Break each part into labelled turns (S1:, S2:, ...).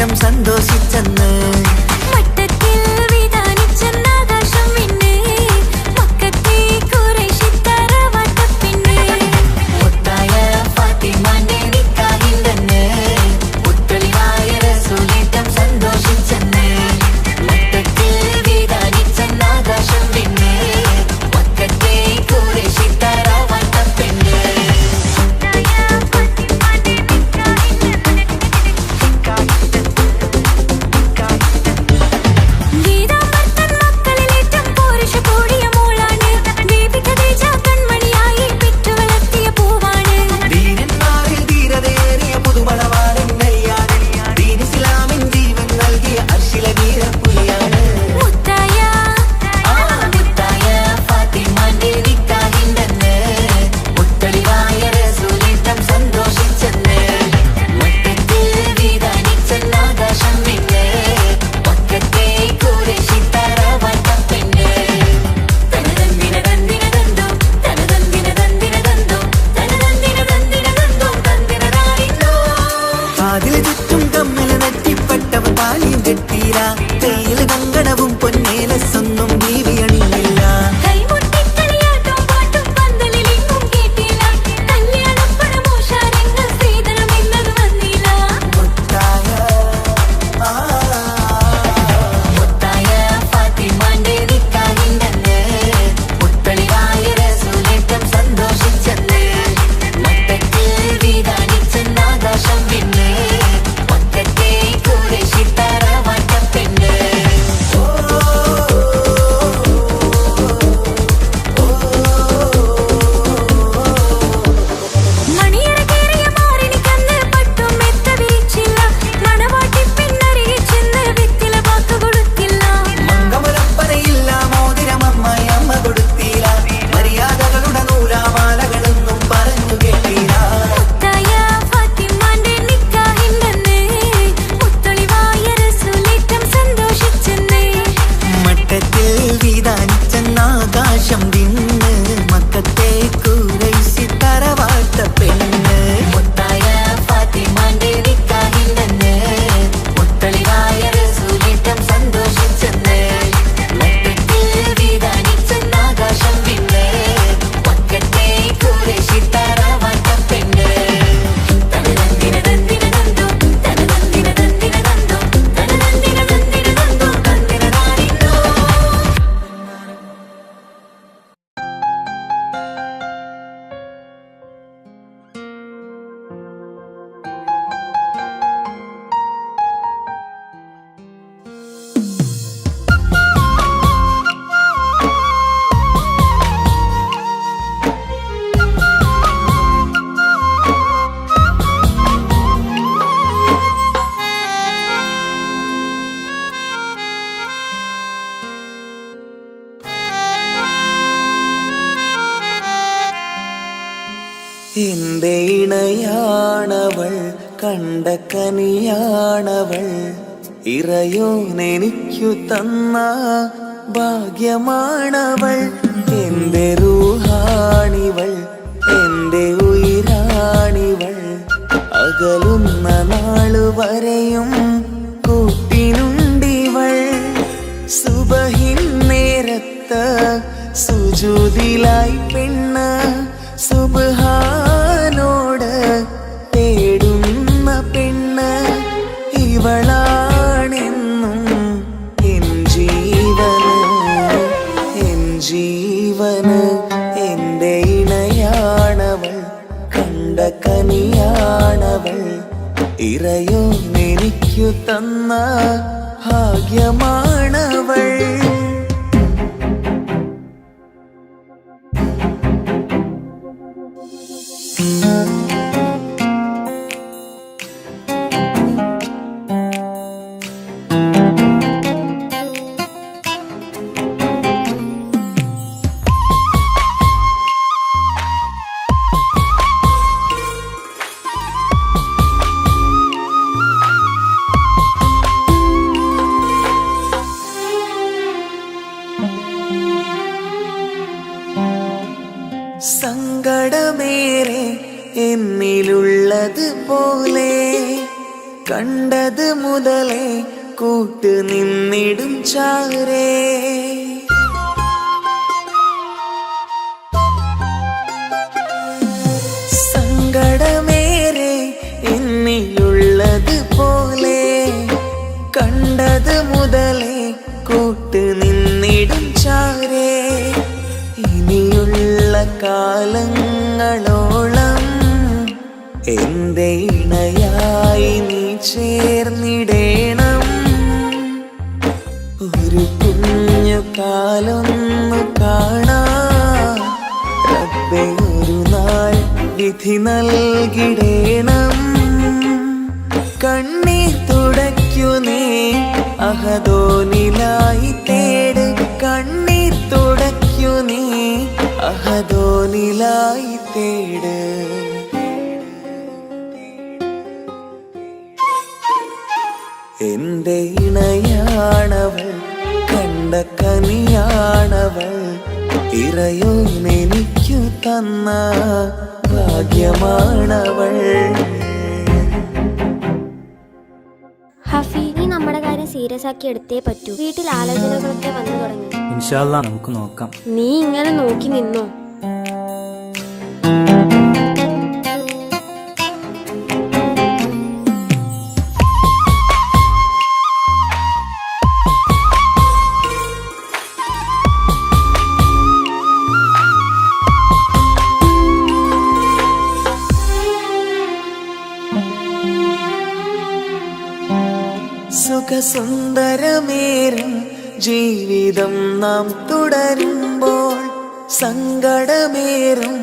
S1: റസൂലേറ്റം സന്തോഷിച്ചെന്ന്
S2: എന്റെ ഇണയാണവൾ, കണ്ട കനിയാണവൾ, ഇറയോനെനിക്കു തന്ന ഭാഗ്യമാണവൾ. എന്റെ റൂഹാണിവൾ, എന്റെ ഉയിരാണിവൾ, അകലുന്ന നാളു വരെയും കൂട്ടിനുണ്ടിവൾ. സുബഹിൻ നേരത്ത് സുജൂദിലായി പെണ്ണ് സുബ്ഹാനോട് തേടുന്ന പെണ്ണ് ഇവളാണെന്നും എൻ ജീവന്, എൻ ജീവന്. എന്റെ ഇണയാണവൾ, കണ്ട കനിയാണവൾ, ഇറയോനെനിക്കു തന്ന ഭാഗ്യമാണവൾ. സങ്കടമേറെ എന്നിലുള്ളത് പോലെ, കണ്ടത് മുതലേ കൂട്ട് നിന്നിടും ചാരേ. സങ്കടമേറെ എന്നിലുള്ളത് പോലെ കണ്ടത് മുതലേ കൂട്ട് നിന്നിടും ചാരേ. ഇനിയുള്ള കാലങ്ങളോളം എന്റെ ഇണയായി നീ ചേർന്നിടേണം. ഒരു കുഞ്ഞു കാലൊന്നു കാണാൻ റബ്ബേ ഒരു നാൾ വിധി നൽകിടേണം. കണ്ണീർ തുടയ്ക്കു നീ അഹദോനിലായി തേട്. കണ്ണീർ തുടയ്ക്കു നീ അഹദോനിലായി തേട്. എന്റെ ഇണയാണവൾ, കണ്ട കനിയാണവൾ, ഇറയോനെനിക്കു തന്ന ഭാഗ്യമാണവൾ.
S1: ഹഫി, നീ നമ്മുടെ കാര്യം സീരിയസ് ആക്കി എടുത്തേ പറ്റൂ. വീട്ടിൽ ആലോചനകളൊക്കെ വന്നു തുടങ്ങി.
S3: ഇൻഷാ അല്ലാഹ് നമുക്ക് നോക്കാം.
S1: നീ ഇങ്ങനെ നോക്കി നിന്നോ?
S2: സുഖസുന്ദരമേറും ജീവിതം നാം തുടരുമ്പോൾ സങ്കടമേറും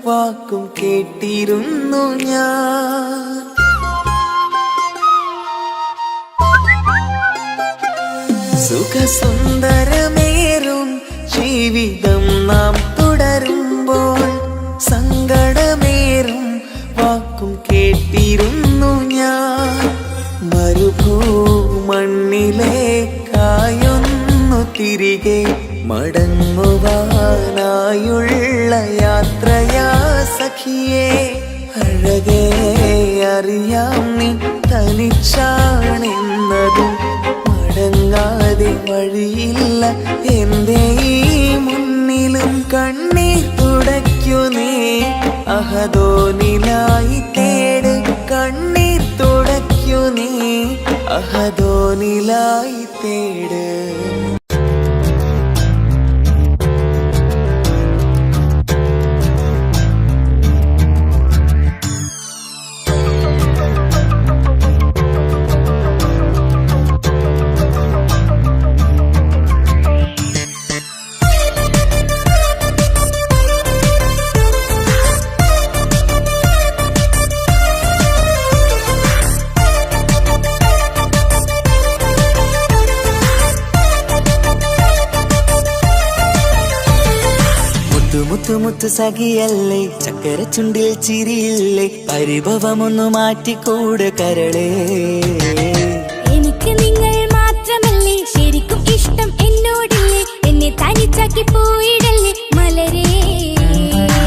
S2: വാക്കും കേട്ടിരുന്നു ഞാൻ. സുഖസുന്ദരമേറും ജീവിതം നാം തുടരുമ്പോൾ സങ്കടമേറും വാക്കും കേട്ടിരുന്നു ഞാൻ. മരുഭൂമണ്ണിലേക്കായൊന്നു തിരികെ മടങ്ങുവാനായുള്ള യാത്രയാ സഖിയേ. അഴകേ അറിയാം നീ തനിച്ചാണെന്നതും മടങ്ങാതെ വഴിയില്ല എന്റെ ഈ മുന്നിലും. കണ്ണീർ തുടയ്ക്കു നീ അഹദോനിലായി തേട്. കണ്ണീർ തുടയ്ക്കു നീ അഹദോനിലായി തേട്. മുത്തു സഖിയല്ലേ, ചക്കര ചുണ്ടിൽ ചിരിയില്ലേ, പരിഭവമൊന്നു മാറ്റിക്കൂടെ കരളേ.
S4: എനിക്ക് നിങ്ങൾ മാത്രമല്ലേ ശരിക്കും ഇഷ്ടം എന്നോടില്ലേ, എന്നെ തനിച്ചാക്കി പോയിടല്ലേ മലരേ.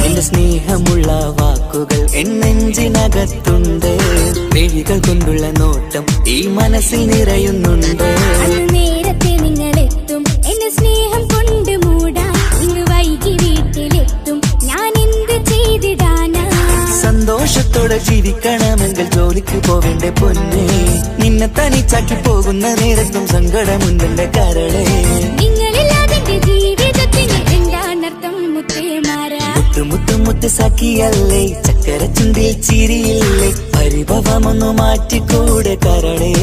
S2: എന്റെ സ്നേഹമുള്ള വാക്കുകൾ എന്നെഞ്ചിനകത്തുണ്ട്, മിഴികൾ കൊണ്ടുള്ള നോട്ടം ഈ മനസ്സിൽ നിറയുന്നുണ്ട്.
S4: നേരത്തെ നിങ്ങളെത്തും എന്നെ സ്നേഹം കൊണ്ട് മൂടാൻ. ഇന്ന് വൈകി വീട്ടിലെത്തും ഞാൻ എന്ത് ചെയ്തിടാനാ.
S2: സന്തോഷത്തോടെ ജീവിക്കണമെങ്കിൽ ജോലിക്ക് പോവേണ്ട പൊന്നേ, നിന്നെ തനിച്ചാക്കി പോകുന്ന നേരത്തും സങ്കടമുണ്ടെന്റെ കരളേ.
S4: നിങ്ങളില്ലാതെ ജീവിതത്തിന് എന്താണർത്ഥം മുത്തേമാരാ.
S2: മുത്ത് സഖിയല്ലേ, ചക്കര ചുണ്ടിൽ ചിരിയില്ലേ, പരിഭവമൊന്നു മാറ്റിക്കൂടെ കരളേ.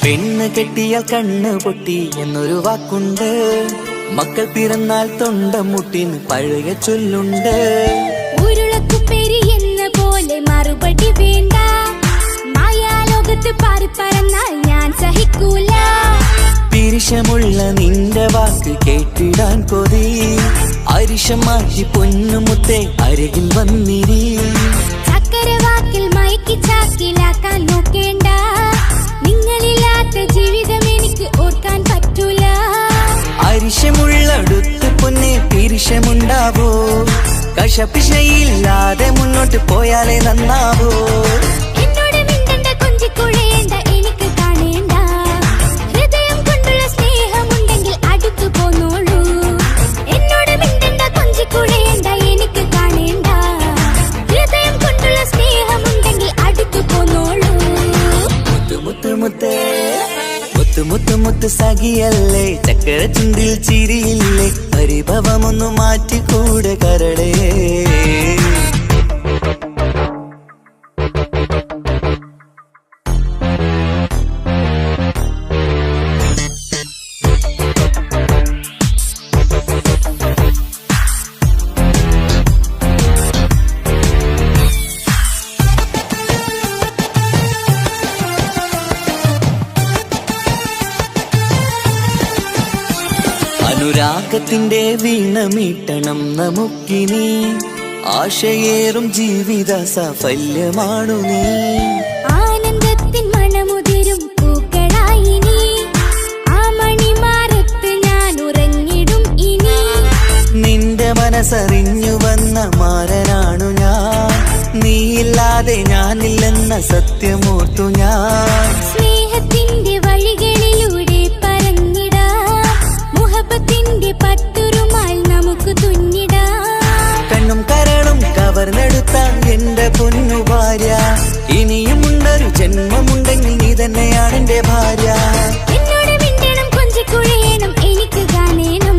S2: പെണ്ണ് കെട്ടിയാൽ കണ്ണ് പൊട്ടി എന്നൊരു വാക്കുണ്ട്, മക്കൾ പിറന്നാൽ തൊണ്ട മുട്ടിന് പഴയ ചൊല്ലുണ്ട്.
S4: ഉരുളക്കുപ്പേരി എന്ന പോലെ മറുപടി വേണ്ട, മായാലോകത്ത് പാറി പറന്നാൽ ഞാൻ സഹിക്കൂല.
S2: പിരിശമുള്ള നിൻ വാക്ക് കേട്ടിടാൻ കൊതി. അരിശമാക്കി പൊന്നുമുത്തേ അരികിൽ വന്നിരി.
S4: ചക്കരവാക്കിൽ മയക്കി ചാക്കിലാക്കാൻ നോക്കേണ്ട. നിങ്ങളില്ലാത്ത ജീവിതം എനിക്ക് ഓർക്കാൻ പറ്റൂല.
S2: അരിശമുള്ളടുത്ത് പൊന്നെ പിരിശമുണ്ടാവോ? കശപിശയില്ലാതെ മുന്നോട്ട് പോയാലേ നന്നാവോ?
S4: എന്നോട് മിണ്ടണ്ട, കൊഞ്ചിക്കുഴയേണ്ട, എനിക്ക് കാണേണ്ട. ഹൃദയം കൊണ്ടുള്ള സ്നേഹമുണ്ടെങ്കിൽ അടുത്തു പോന്നോളൂ. എന്നോട് മിണ്ടണ്ട, കൊഞ്ചിക്കുഴയേണ്ട, എനിക്ക് കാണേണ്ട. ഹൃദയം കൊണ്ടുള്ള സ്നേഹമുണ്ടെങ്കിൽ അടുത്തു പോന്നോളൂ.
S2: മുത്ത് മുത്ത് മുത്ത് മുത്ത് മുത്ത് സഖിയല്ലേ, ചക്കര ചുണ്ടിൽ ചിരിയില്ലേ, പരിഭവമൊന്നു മാറ്റിക്കൂടെ കരളേ. അനുരാഗത്തിന്റെ വീണമീട്ടണം നമുക്കിനി. ആശയേറും ജീവിത സാഫല്യമാണു നീ.
S4: ആനന്ദത്തിൻ മണമുതിരും പൂക്കളായി നീ. ആ മണിമാറത്ത് ഞാൻ ഉറങ്ങിടും ഇനി.
S2: നിന്റെ മനസ്സറിഞ്ഞു വന്ന മാരനാണു ഞാൻ. നീയില്ലാതെ ഞാനില്ലെന്ന സത്യമോർത്തു ഞാൻ.
S4: സ്നേഹത്തിന്റെ വഴികളിലൂടെ പറഞ്ഞിടാം. മുഹബത്തിന്റെ പട്ടുറുമാൽ നമുക്ക് തുന്നിടാം.
S2: കണ്ണും കരളും കവർന്നെടുത്ത എന്റെ പൊന്നു ഭാര്യ. ഇനിയുമുണ്ടൊരു ജന്മമുണ്ടെങ്കിൽ നീ തന്നെയാണ് എന്റെ ഭാര്യ.
S4: എന്നോട് മിണ്ടണം, കൊഞ്ചിക്കുഴയണം, എനിക്ക് കാണേണം.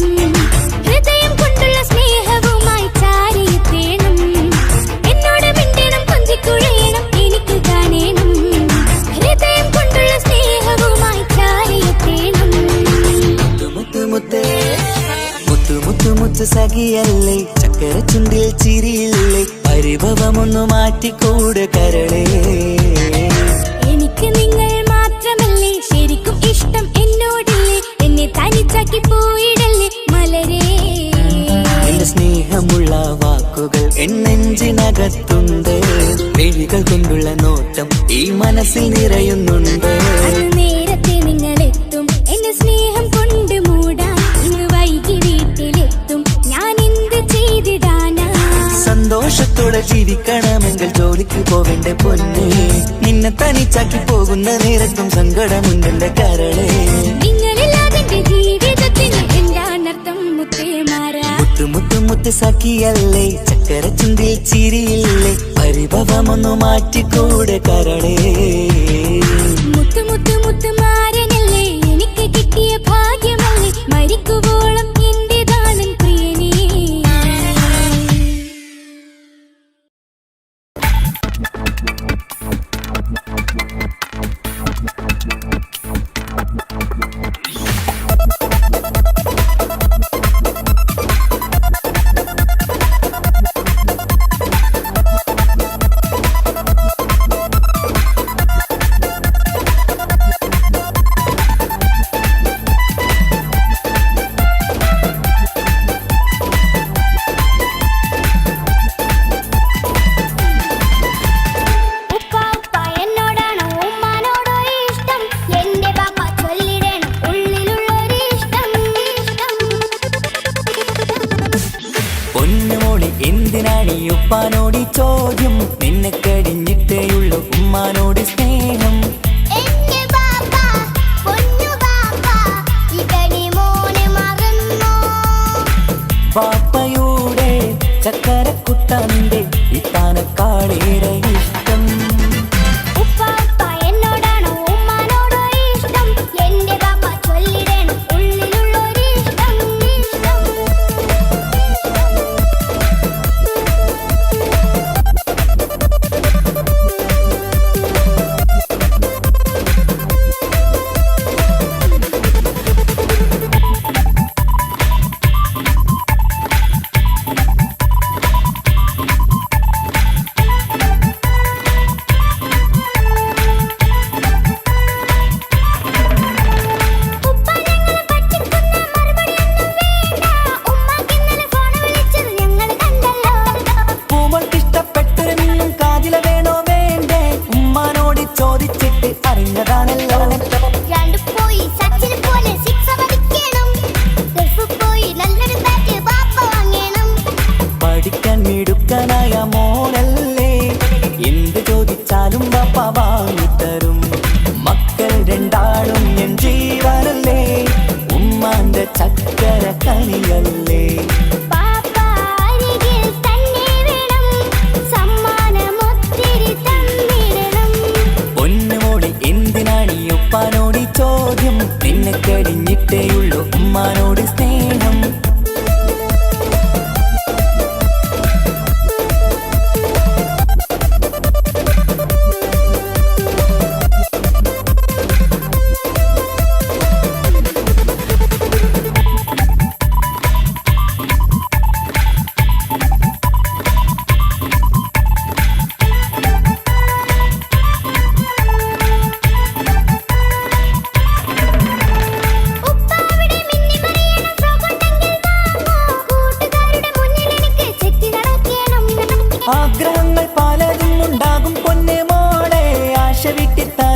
S4: ഹൃദയം കൊണ്ടുള്ള സ്നേഹവുമായി ചാരിയെത്തേണം. എന്നോട് മിണ്ടണം, കൊഞ്ചിക്കുഴയണം, എനിക്ക് കാണേണം. ഹൃദയം കൊണ്ടുള്ള സ്നേഹവുമായി ചാരിയെത്തേണം.
S2: മുത്ത് മുത്ത് മുത്ത് മുത്ത് മുത്ത് സഖിയല്ലേ, ചക്കര ചുണ്ടിൽ ചിരിയില്ലേ, പരിഭവമൊന്നു മാറ്റിക്കൂടെ കരളേ.
S4: എനിക്ക് നിങ്ങൾ മാത്രമല്ലേ ശരിക്കും ഇഷ്ടം എന്നോടില്ലേ. എന്നെ തനിച്ചാക്കി പോയിടല്ലേ മലരേ.
S2: എന്റെ സ്നേഹമുള്ള വാക്കുകൾ എന്നെഞ്ചിനകത്തുണ്ട്. മിഴികൾ കൊണ്ടുള്ള നോട്ടം ഈ മനസ്സിൽ നിറയുന്നുണ്ട്.
S4: അന്ന് നേരത്തെ നിങ്ങളെത്തും എന്റെ സ്നേഹം കൊണ്ട് മൂടാൻ. ഇന്ന് വൈകി വീട്ടിലെത്തും ഞാൻ എന്ത് ചെയ്തിടാനാ.
S2: സന്തോഷത്തോടെ ജീവിക്കണമെങ്കിൽ ജോലിക്ക് പോവേണ്ട പൊന്നെ. നിന്നെ തനിച്ചാക്കി പോകുന്ന നേരത്തും സങ്കടമുണ്ടെന്റെ കരളേ.
S4: നിങ്ങളില്ലാതെ എന്റെ ജീവിതത്തിന് എന്താണർത്ഥം മുത്തേമാരാ.
S2: മുത്ത് മുത്ത് മുത്ത് സഖിയല്ലേ, ചക്കര ചുണ്ടിൽ ചിരിയില്ലേ, പരിഭവമൊന്നു മാറ്റിക്കൂടെ കരളേ.
S4: മുത്ത് മുത്ത് മുത്ത് മാരനല്ലേ, എനിക്ക് കിട്ടിയ ഭാഗ്യമല്ലേ. മരിക്കുവോളം എന്റേതാണ് പ്രിയനേ.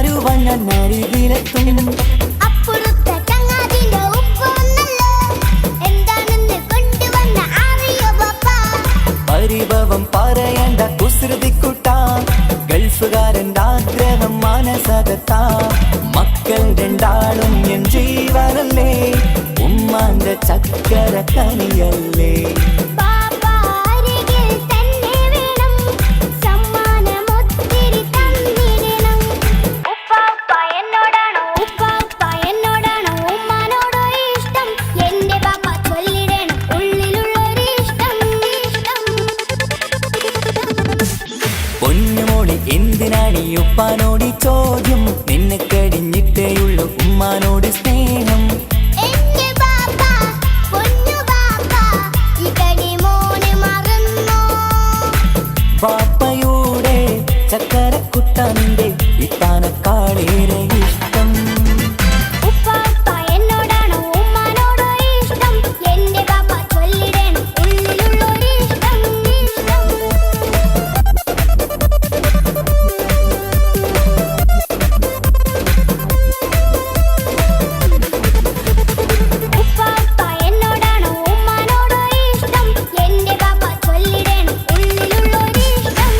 S2: തരുവാൻ ഞാൻ അരികിലെത്തും.
S4: അപ്പുറത്തെ ചങ്ങാതിന്റെ ഉപ്പൊന്നല്ലോ എന്താണെന്ന് കൊണ്ടുവന്ന അറിയോ ബാപ്പാ.
S2: പരിഭവം പറയണ്ട കുസൃതിക്കുട്ട, ഗൾഫുകാരൻ്റെ ആഗ്രഹം മനസ്സകത്താ. മക്കൾ രണ്ടാളും എൻ ജീവനല്ലേ, ഉമ്മാന്റെ ചക്കര കനിയല്ലേ.
S4: ബാപ്പാ അരികിൽ തന്നെ വേണം, സമ്മാനമൊത്തിരി തന്നിടണം. ഉപ്പാപ്പ എന്നോടാണോ ഉമ്മാനോടോ ഇഷ്ടം, എന്റെ ബാപ്പ ചൊല്ലിടണം ഉള്ളിലുള്ളൊരു ഇഷ്ടം.
S2: പൊന്നുമോളി എന്തിനാണ് ഈ ഉപ്പാനോട് ഈ ചോദ്യം, നിന്നെ കഴിഞ്ഞിട്ടേയുള്ളൂ ഉമ്മാനോട് സ്നേഹം.
S4: എന്റെ ബാപ്പ പൊന്നു ബാപ്പ ഇകടി മോനെ മറന്നോ.
S2: ബാപ്പയുടെ ചക്കരക്കുട്ട നിന്റെ ഇത്താനക്കാളേറെ ഇഷ്ടം.
S4: ഉപ്പാപ്പ എന്നോടാണോ ഉമ്മാനോടോ ഇഷ്ടം, എന്റെ ബാപ്പ ചൊല്ലിടണം ഉള്ളിലുള്ളൊരു ഇഷ്ടം. ഉപ്പാപ്പ എന്നോടാണോ ഉമ്മാനോടോ ഇഷ്ടം, എന്റെ ബാപ്പ ചൊല്ലിടണം ഉള്ളിലുള്ളൊരു ഇഷ്ടം.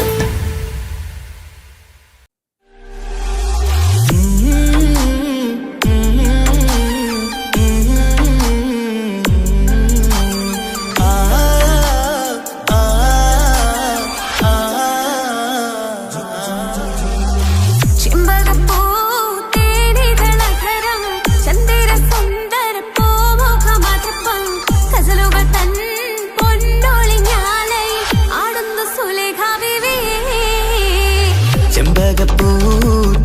S3: ചെമ്പകപ്പൂ തേനിതളധരം ചന്ദിര സുന്ദര പൂമുഖമധപ്പം ഗസലുകൾ തൻ പൊന്നൊളിഞ്ഞാലയിൽ ആടുന്നു സുലേഖ ബീവി.
S2: ചെമ്പകപ്പൂ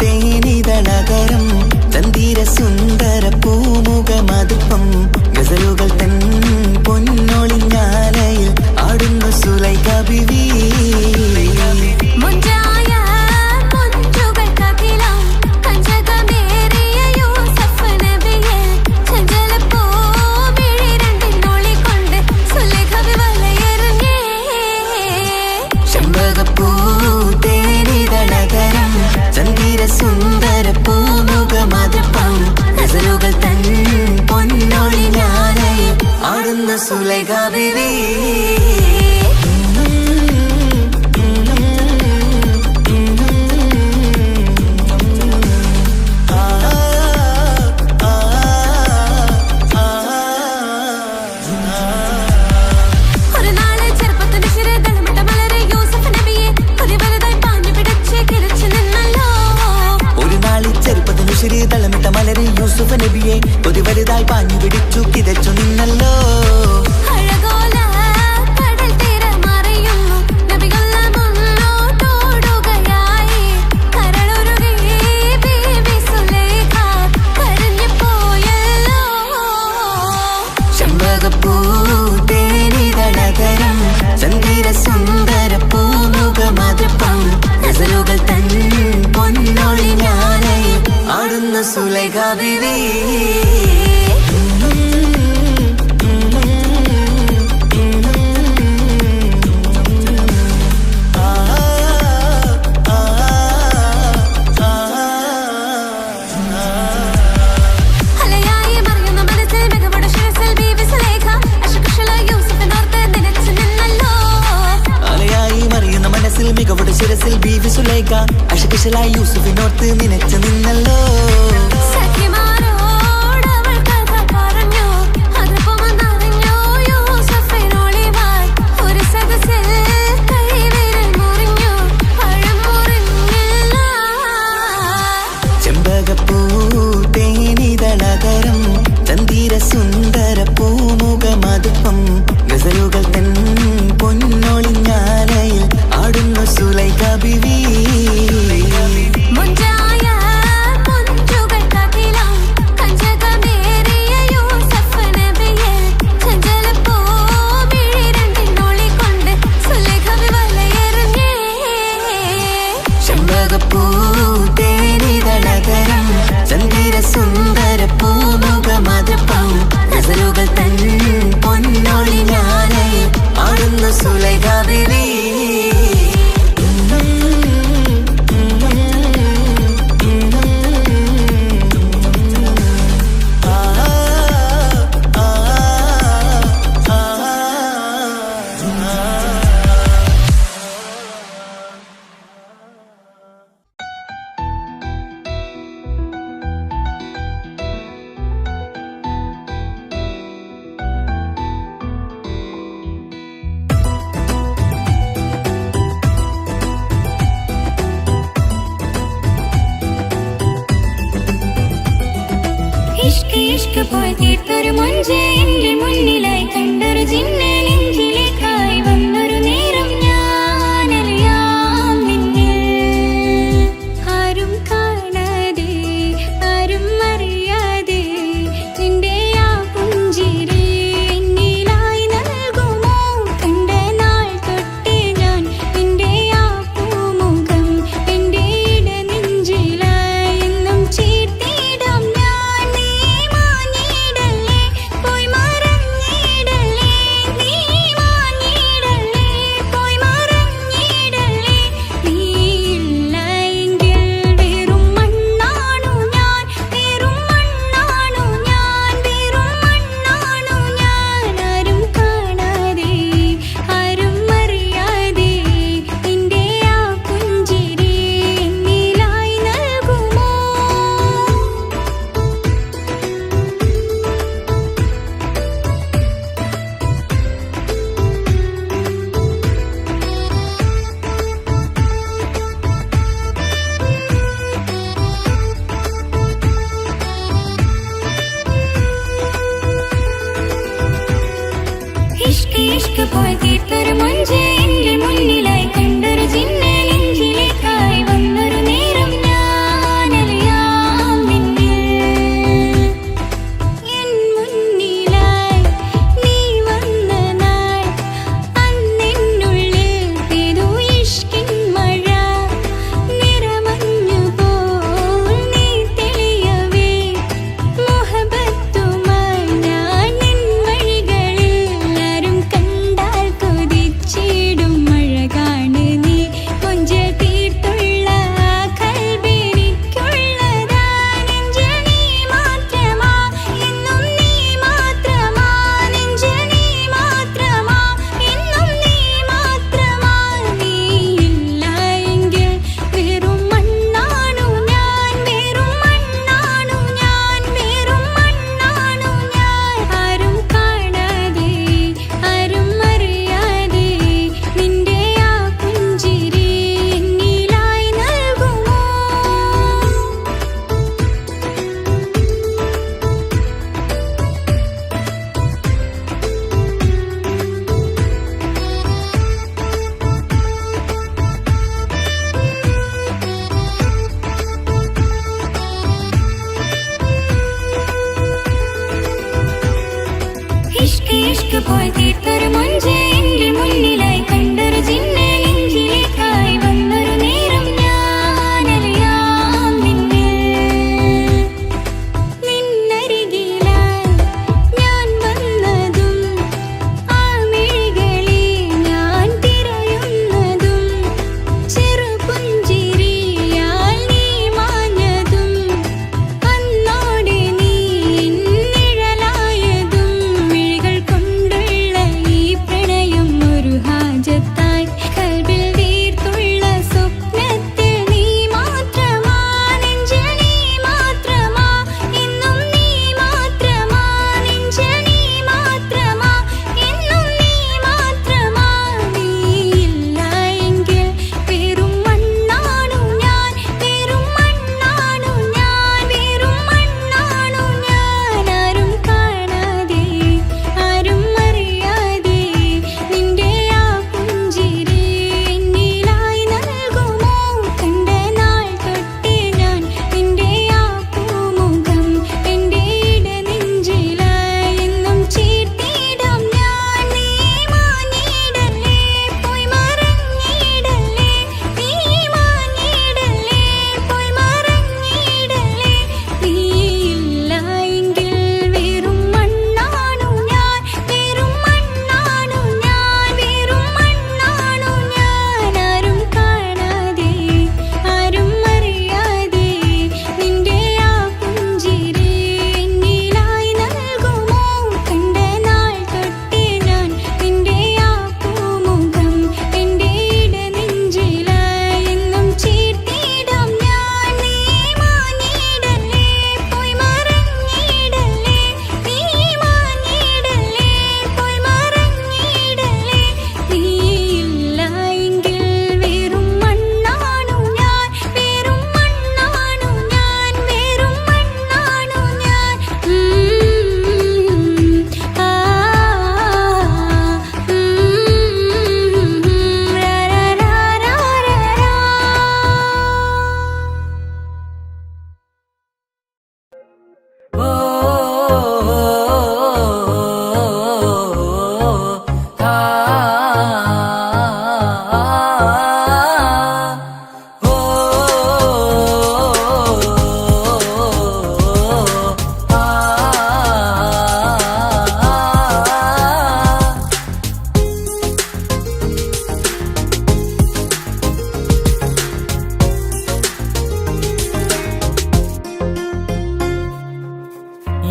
S2: തേനിതളകരം ചന്ദിര സുന്ദര പൂമുഖമതുപ്പം ഗസലുകൾ തൻ പൊന്നൊളിഞ്ഞാലയിൽ ആടുന്നു സുലൈഖ ബീവി.
S3: മുഞ്ചായ മുഞ്ചുകൾക്കകിലം കഞ്ചകമേറിയ യൂസഫ് നബിയെ ചഞ്ചലപ്പൂ മിഴി രണ്ടിനൊളികൊണ്ട് സുലേഖ വലയെറിഞ്ഞേ.
S2: ചെമ്പകപ്പൂ തേനിതളകരം ചന്ദിര സുന്ദര പൂമുഖമതുപ്പം ഗസലുകൾ തൻ പൊന്നൊളിഞ്ഞാലയിൽ ആടുന്നു സുലൈഖ ബീവി.
S3: ഒരു നാളെ ചെറുപ്പത്തിന്റെ ശിരതളമിട്ട മലരെ യൂസഫ് നബിയെ കൊതിവലുതായി പാഞ്ഞു പിടിച്ച് കിരച്ചു നിന്നല്ലോ.
S2: ഒരു നാളിൽ ചെറുപ്പത്തിനു ശരി തളമിട്ട മലരെ യൂസുഫ് നബിയെ കൊതി വലുതായി പാഞ്ഞു പിടിച്ചു കിതച്ചു നിന്നല്ലോ.
S3: അഴകോല കടൽ തീരമറിയുന്നു നബികൊള്ള മുന്നോട്ടോടുകയായി. കരളുരുകി ബീവി സുലൈഖ കരഞ്ഞു പോയല്ലോ.
S2: ചെമ്പകപ്പൂ തേനിതളകരം ചന്ദിര സുന്ദര പൂമുഖമതുപ്പം ഗസലുകൾ തൻ പൊന്നൊളിഞ്ഞാലയിൽ ആടുന്നു സുലൈഖ ബീവി.
S3: അലയായി മറിയുന്ന മനസ്സിൽ മികവുട ശിരസിൽ ബീവി സുലൈഖ അശകുശല യൂസഫിനോർത്ത് നനച്ചു നിന്നല്ലോ.
S2: അലയായി മറിയുന്ന മനസ്സിൽ മികവുടെ ശിരസിൽ ബീവി സുലൈഖ അശകുശലായി യൂസുഫിനോർത്ത് നിനച്ചു നിന്നല്ലോ.
S3: സഖിമാരോടവൾ കഥ പറഞ്ഞു അതുപോമന്നറിഞ്ഞോ യൂസഫിനൊളിവായി. ഒരു സദസ്സിൽ കൈവിരൽ മുറിഞ്ഞു പഴം മുറിഞ്ഞില്ല.
S2: ചെമ്പകപ്പൂ തേനിതളകരം ചന്ദിര സുന്ദര പൂമുഖമതുപ്പം ഗസലുകൾ തൻ പൊന്നൊളിഞ്ഞാലയിൽ ആടുന്നു സുലൈഖ ബീവി.
S3: മുഞ്ചായ മുഞ്ചുകൾക്കകിലം കഞ്ചകമേറിയ യൂസഫ് നബിയെ ചഞ്ചലപ്പൂ മിഴി രണ്ടിനൊളികൊണ്ട് സുലൈഖ വലയെറിഞ്ഞേ.
S2: ചെമ്പകപ്പൂ തേനിതളകരം ചന്ദിര സുന്ദര പൂമുഖമതുപ്പം ഗസലുകൾ തൻ പൊന്നൊളിഞ്ഞാലയിൽ ആടുന്നു സുലൈഖ ബീവി.
S4: ഇഷ്ക് ഇഷ്ക് പോയി തീർത്തൊരു മൊഞ്ച് എന്റെ മുന്നിലായി കണ്ടൊരു ജിന്നെ നെഞ്ചിലേക്കായി വന്നൊരു നേരം ഞാൻ അലിയാം നിന്നിൽ. ആരും കാണാതെ ആരും അറിയാതെ നിന്റെ ആ പുഞ്ചിരി എന്നിലായി നൽകുമോ? കണ്ട നാൾ തൊട്ടേ ഞാൻ നിന്റെ ആ പൂമുഖം എന്റെ ഇടനെഞ്ചിലായി എന്നും ചേർത്തിടാം ഞാൻ. നീ മാഞ്ഞിടല്ലേ പോയി മറഞ്ഞിടല്ലേ, നീ മാഞ്ഞിടല്ലേ പോയി മറഞ്ഞിടല്ലേ. നീയില്ല എങ്കിൽ വെറും മണ്ണാണു ഞാൻ, വെറും മണ്ണാണു ഞാൻ, വെറും മണ്ണാണു ഞാൻ. ആരും കാണാതെ ആരും അറിയാതെ നിന്റെ ആ പുഞ്ചിരി എന്നിലായി നൽകുമോ? ഇഷ്ക് ഇഷ്ക് പോയി തീർത്തൊരു മൊഞ്ച് എന്റെ മുന്നിലായി കണ്ടൊരു ജിന്നെ നെഞ്ചിലേക്കായി വന്നൊരു നേരം ഞാൻ അലിയാം നിന്നിൽ. എൻ മുന്നിലായി നീ വന്ന നാൾ അന്നെന്നുള്ളിൽ പെയ്തു ഇഷ്കിൻ മഴ. നിറമഞ്ഞു പോൽ നീ തെളിയവേ മുഹബത്തുമായി ഞാൻ നിൻ വഴികളിൽ. ആരും കണ്ടാൽ കൊതിച്ചിടും അഴകാണ് നീ. കൊഞ്ചൽ തീർത്തുള്ള ആ കൽബെനിക്കുള്ളതാ. നെഞ്ചിൽ നീ മാത്രമാ, എന്നും നീ മാത്രമാ. നെഞ്ചിൽ നീ മാത്രമാ, എന്നും നീ മാത്രമാ. നീയില്ല എങ്കിൽ വെറും മണ്ണാണു ഞാൻ, വെറും മണ്ണാണു ഞാൻ, വെറും മണ്ണാണു ഞാൻ. ആരും കാണാതെ ആരും അറിയാതെ നിന്റെ ആ പുഞ്ചിരി എന്നിലായി നൽകുമോ? ഇഷ്ക് ഇഷ്ക് പോയി തീർത്തൊരു മൊഞ്ച് എന്റെ മുന്നിലായി കണ്ടൊരു ജിന്നെ നെഞ്ചിലേക്കായി വന്നൊരു നേരം ഞാൻ അലിയാം നിന്നിൽ. നിന്നരികിലായി ഞാൻ വന്നതും ആ മിഴികളിൽ ഞാൻ തിരയുന്നതും ചെറുപുഞ്ചിരിയാൽ നീ മാഞ്ഞതും അന്നോടെ നീ നിഴലായതും മിഴികൾ കൊണ്ടുള്ള ഈ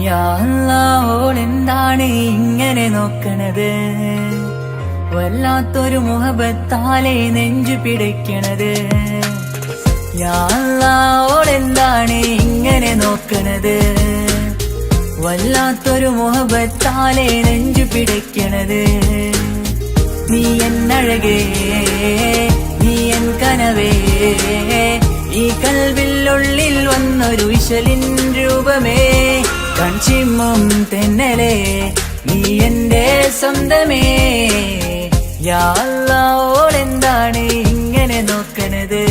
S5: യാ അല്ലാഹ് ഓളെന്താണ് ഇങ്ങനെ നോക്കണത്, വല്ലാത്തൊരു മുഹബത്താലെ നെഞ്ചു പിടയ്ക്കണത്. യാ അല്ലാഹ് ഓളെന്താണ് ഇങ്ങനെ നോക്കണത്, വല്ലാത്തൊരു മുഹബത്താലെ നെഞ്ചു പിടയ്ക്കണത്. നീ എന്നഴകേ, നീ എൻ കനവേ, ഈ കൽവിനുള്ളിൽ വന്നൊരു വിശലിൻ രൂപമേ, കൺചിമ്മും തെന്നലേ, നീ എന്റെ സ്വന്തമേ. യാ അല്ലാഹ് ഓളെന്താണ് ഇങ്ങനെ നോക്കണത്,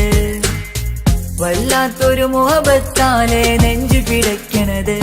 S5: വല്ലാത്തൊരു മുഹബത്താലെ നെഞ്ചു പിടയ്ക്കണത്.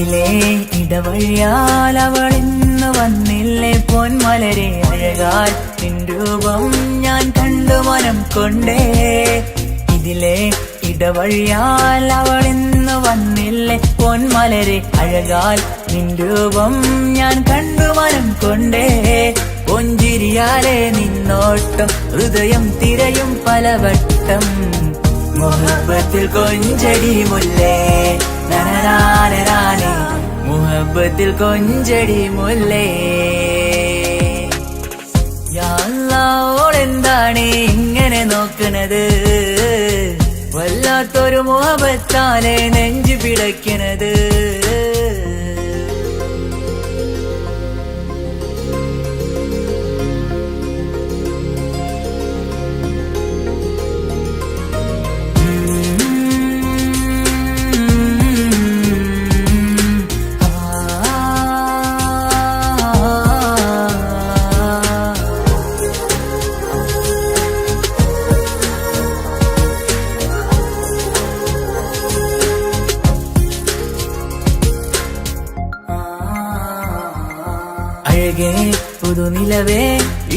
S5: ഇതിലെ ഇടവഴിയാൽ അവളിന്ന് വന്നില്ലേ പൊന്മലരെ, അഴകാൽ നിൻ രൂപം ഞാൻ കണ്ടു മനം കൊണ്ടേ. ഇതിലെ ഇടവഴിയാൽ അവളിന്ന് വന്നില്ലേ പൊന്മലരെ, അഴകാൽ നിൻ രൂപം ഞാൻ കണ്ടു മനം കൊണ്ടേ. പൊഞ്ചിരിയാലെ നിന്നോട്ടം ഹൃദയം തിരയും പലവട്ടം, മുഹബത്തിൽ കൊഞ്ചടി മുല്ലേ നനനാനേ, മുഹബത്തിൽ കൊഞ്ചടി മുല്ലേ. യാ അല്ലാഹ് ഓളെന്താണ് ഇങ്ങനെ നോക്കണത്, വല്ലാത്തൊരു മുഹബത്താലെ നെഞ്ചു പിടയ്ക്കണത്. അഴകേ പുതുനിലവേ,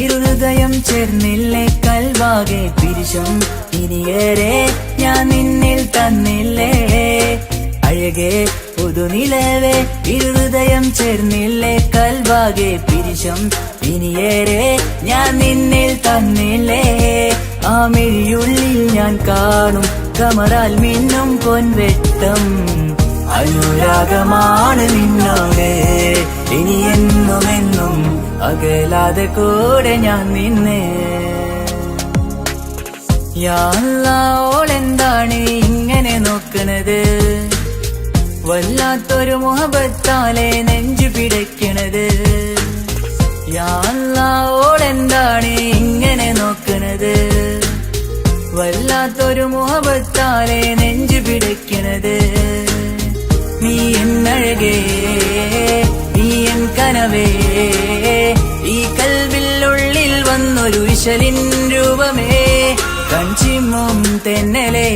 S5: ഇരുഹൃദയം ചേർന്നില്ലേ കൽവാകെ പിരിശം ഇനിയേറെ ഞാൻ നിന്നിൽ തന്നില്ലേ. അഴകേ പുതുനിലവേ, ഇരുഹൃദയം ചേർന്നില്ലേ കൽവാകെ പിരിശം ഇനിയേറെ ഞാൻ നിന്നിൽ തന്നില്ലേ. ആ മിഴിയുള്ളിൽ ഞാൻ കാണും കമറാൽ മിന്നും പൊൻവെട്ടം, അനുരാഗമാണ് നിന്നോട് ഇനി എന്നുമെന്നും, അകലാതെ കൂടെ ഞാൻ നിന്നെ. യാ അല്ലാഹ് ഓളെന്താണ് ഇങ്ങനെ നോക്കണത്, വല്ലാത്തൊരു മുഹബത്താലെ നെഞ്ചു പിടയ്ക്കണത്. യാ അല്ലാഹ് ഓളെന്താണ് ഇങ്ങനെ നോക്കണത്, വല്ലാത്തൊരു മുഹബത്താലെ നെഞ്ചു പിടയ്ക്കണത്. നീ എന്നഴകേ, നീ എൻ കനവേ, ഈ കൽവിനുള്ളിൽ വന്നൊരു വിശലിൻ രൂപമേ, കൺചിമ്മും തെന്നലേ,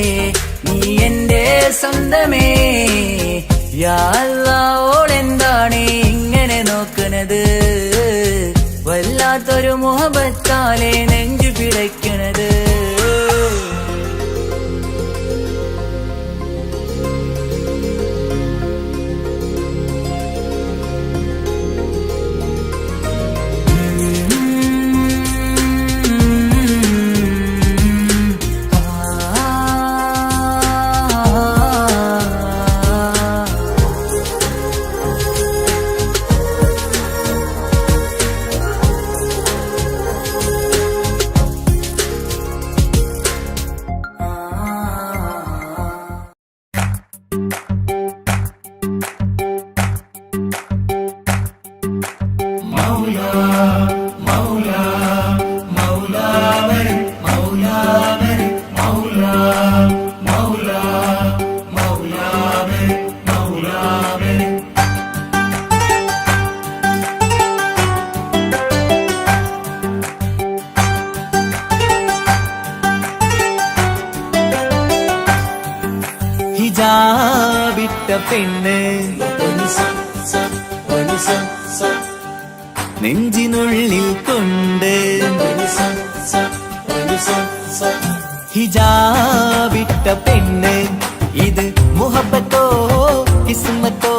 S5: നീ എന്റെ സ്വന്തമേ. യാ അല്ലാഹ് ഓളെന്താണ് ഇങ്ങനെ നോക്കണത്, വല്ലാത്തൊരു മുഹബത്താലെ നെഞ്ചു പിടയ്ക്കണത്.
S2: ഹിജാബിട്ട പെണ്ണ് നെഞ്ചിനുള്ളിൽ കൊണ്ട് ഹിജാബിട്ട പെണ്ണ് ഇത് മുഹബത്തോ കിസ്മത്തോ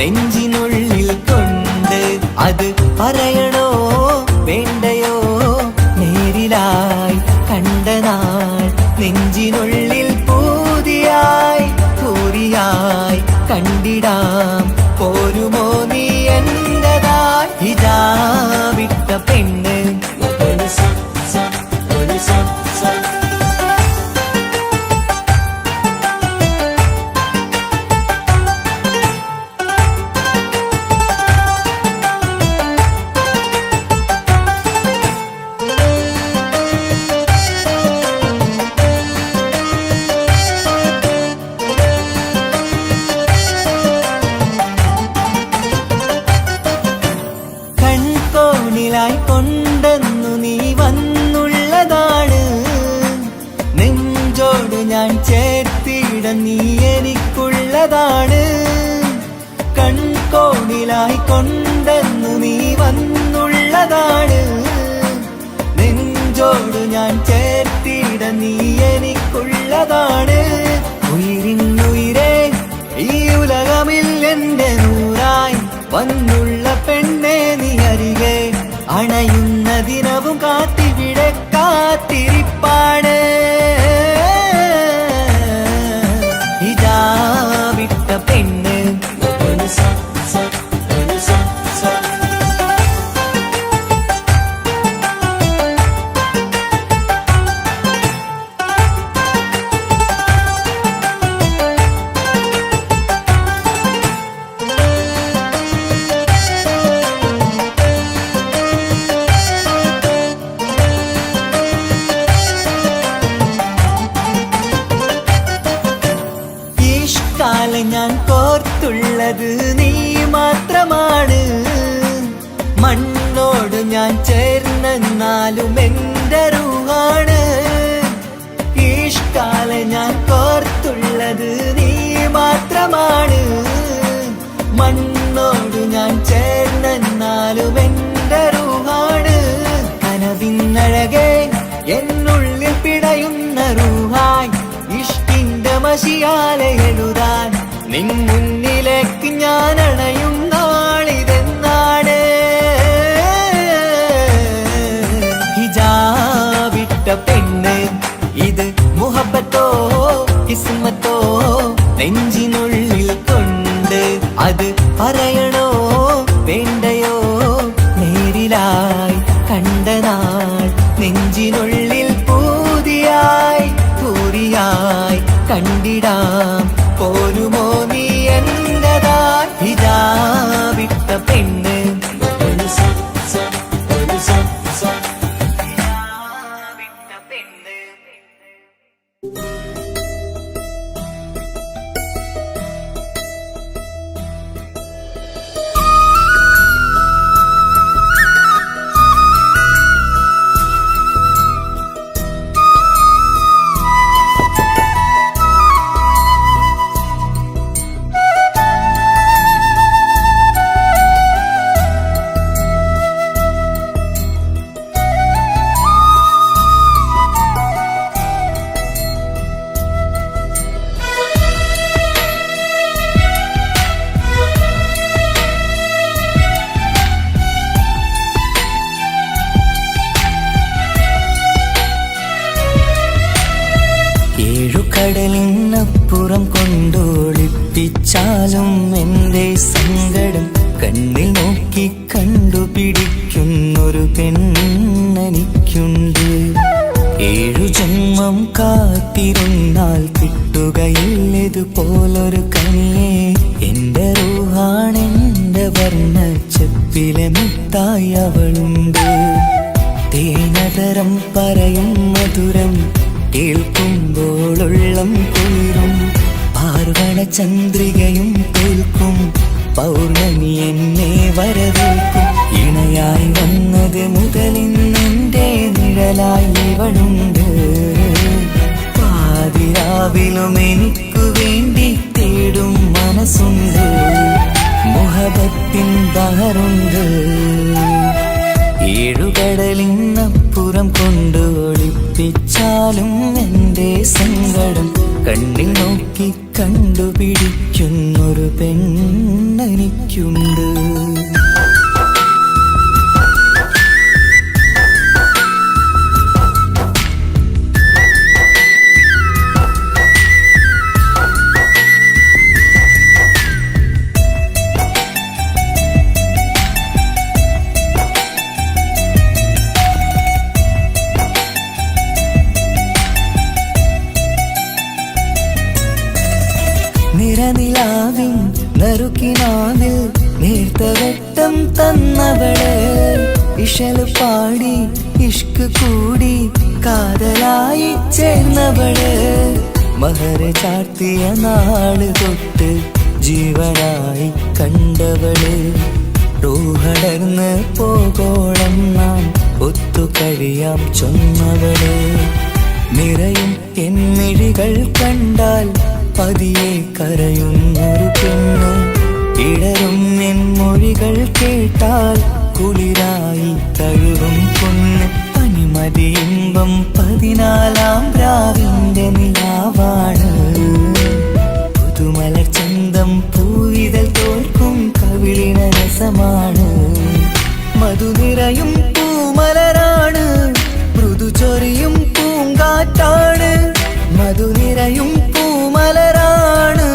S2: നെഞ്ചിനുള്ളിൽ കൊണ്ട് അത് പറയണോ വേണ്ടയോ നേരിലായി കണ്ട നാൾ നെഞ്ചിനുള്ളിൽ പൂതിയായി പൂരിയായി കണ്ടിടാം പോരുമോ നീ എന്റതായി ഹിജാബിട്ട പെണ്ണ് കൊണ്ടെന്നു നീ വന്നുള്ളതാണ് നെഞ്ചോട് ഞാൻ ചേർത്തിട നീ എനിക്കുള്ളതാണ് കൺകോണിലായി കൊണ്ടെന്നു നീ വന്നുള്ളതാണ് നെഞ്ചോട് ഞാൻ ചേർത്തിട നീ എനിക്കുള്ളതാണ് ഉയിരിന്നുയിരേ ഈ ഉലകമിൽ എന്റെ നൂറായി വന്നുള്ള പെണ്ണെ നീ അരികെ അണയുന്ന ദിനവും കാത്തിവിടെ കാത്തിരിപ്പാണ് ഹിജാബിട്ട പെണ്ണ് ഞാൻ കോർത്തുള്ളത് നീ മാത്രമാണ് മണ്ണോട് ഞാൻ ചേർന്നെന്നാലും എന്റെ റൂഹാണ് ഈഷ്കാലെ ഞാൻ കോർത്തുള്ളത് നീ മാത്രമാണ് മണ്ണോട് ഞാൻ ചേർന്നെന്നാലും എന്റെ റൂഹാണ് കനവിന്നഴകെ എന്നുള്ളിൽ പിടയുന്ന റൂഹായി ഇഷ്കിന്റെ മഷിയാലെ എഴുതാൻ നിൻ മുന്നിലേക്ക് ഞാൻ അണയും നാളിതെന്നാണ് ഹിജാബിട്ട പെണ്ണ് ഇത് മുഹബത്തോ കിസ്മത്തോ നെഞ്ചിനുള്ളിൽ കൊണ്ട് അത് പറയണോ വേണ്ടയോ നേരിലായി കണ്ട നാൾ നെഞ്ചിനുള്ളിൽ പൂതിയായി പൂരിയായി കണ്ടിടാം പോരുമോ നീ എന്റതായി ഹിജാബിട്ട പെണ്ണ് കടലിനപ്പുറം കൊണ്ടോളിപ്പിച്ചാലും എന്റെ സങ്കടം കണ്ണിൽ നോക്കി കണ്ടുപിടിക്കുന്നൊരു പെണ്ണെനിക്കുണ്ട് 7 ജന്മം കാത്തിരുന്നാൽ കിട്ടുകയില്ലതുപോലൊരു കനിയെ എന്റെ റൂഹാണെന്റെ വർണ്ണച്ചെപ്പിലെ മുത്തായി അവളുണ്ട് തേനതരം പറയും മധുരം കേൾക്കുമ്പോളുള്ളം കുളിരും പാർവണ ചന്ദ്രികയും കേൾക്കും പൗർണമി എന്നെ വരവേൽക്കും ഇണയായി വന്നത് മുതലിന്നെന്റെ നിഴലായി ഇവളുണ്ട് പാതിരാവിലും എനിക്കു വേണ്ടി മനസ്സുണ്ട്, മുഹബത്തിൻ ബഹറുണ്ട്. ഏഴുകടലിനപ്പുറം കൊണ്ട് ഒളിപ്പിച്ചാലും എൻ്റെ സങ്കടം കണ്ണിൽ നോക്കി കണ്ടുപിടിക്കുന്നൊരു പെണ്ണെനിക്കുണ്ട്. നിറനിലാവിൻ നറുക്കിനാവിൽ നേർത്ത വെട്ടം തന്നവള്, ഇശല് പാടി ഇഷ്ക് കൂടി കാതലായി ചേർന്നവള്, മഹർ ചാർത്തിയ നാള് തൊട്ട് ജീവനായി കണ്ടവള്, റൂഹടർന്ന് പോകോളം നാം ഒത്തു കഴിയാം ചൊന്നവള്. നിറയും എന്നിഴികൾ കണ്ടാൽ പതിയെ കരയുന്നൊരു പെണ്ണ്, ഇടറും എൻ മൊഴികൾ കേട്ടാൽ കുളിരായി തഴുകും പൊന്ന്. പനിമതി ഇമ്പം 14-ാം രാവിന്റെ നിലാവാണ്, പുതുമലർ ചന്തം പൂവിതൽ തോൽക്കും കവിളിന രസമാണ്. മധുനിറയും പൂമലരാണ്, മൃദു ചൊരിയും പൂങ്കാറ്റാണ്. മധുനിറയും പൂമലരാണ്,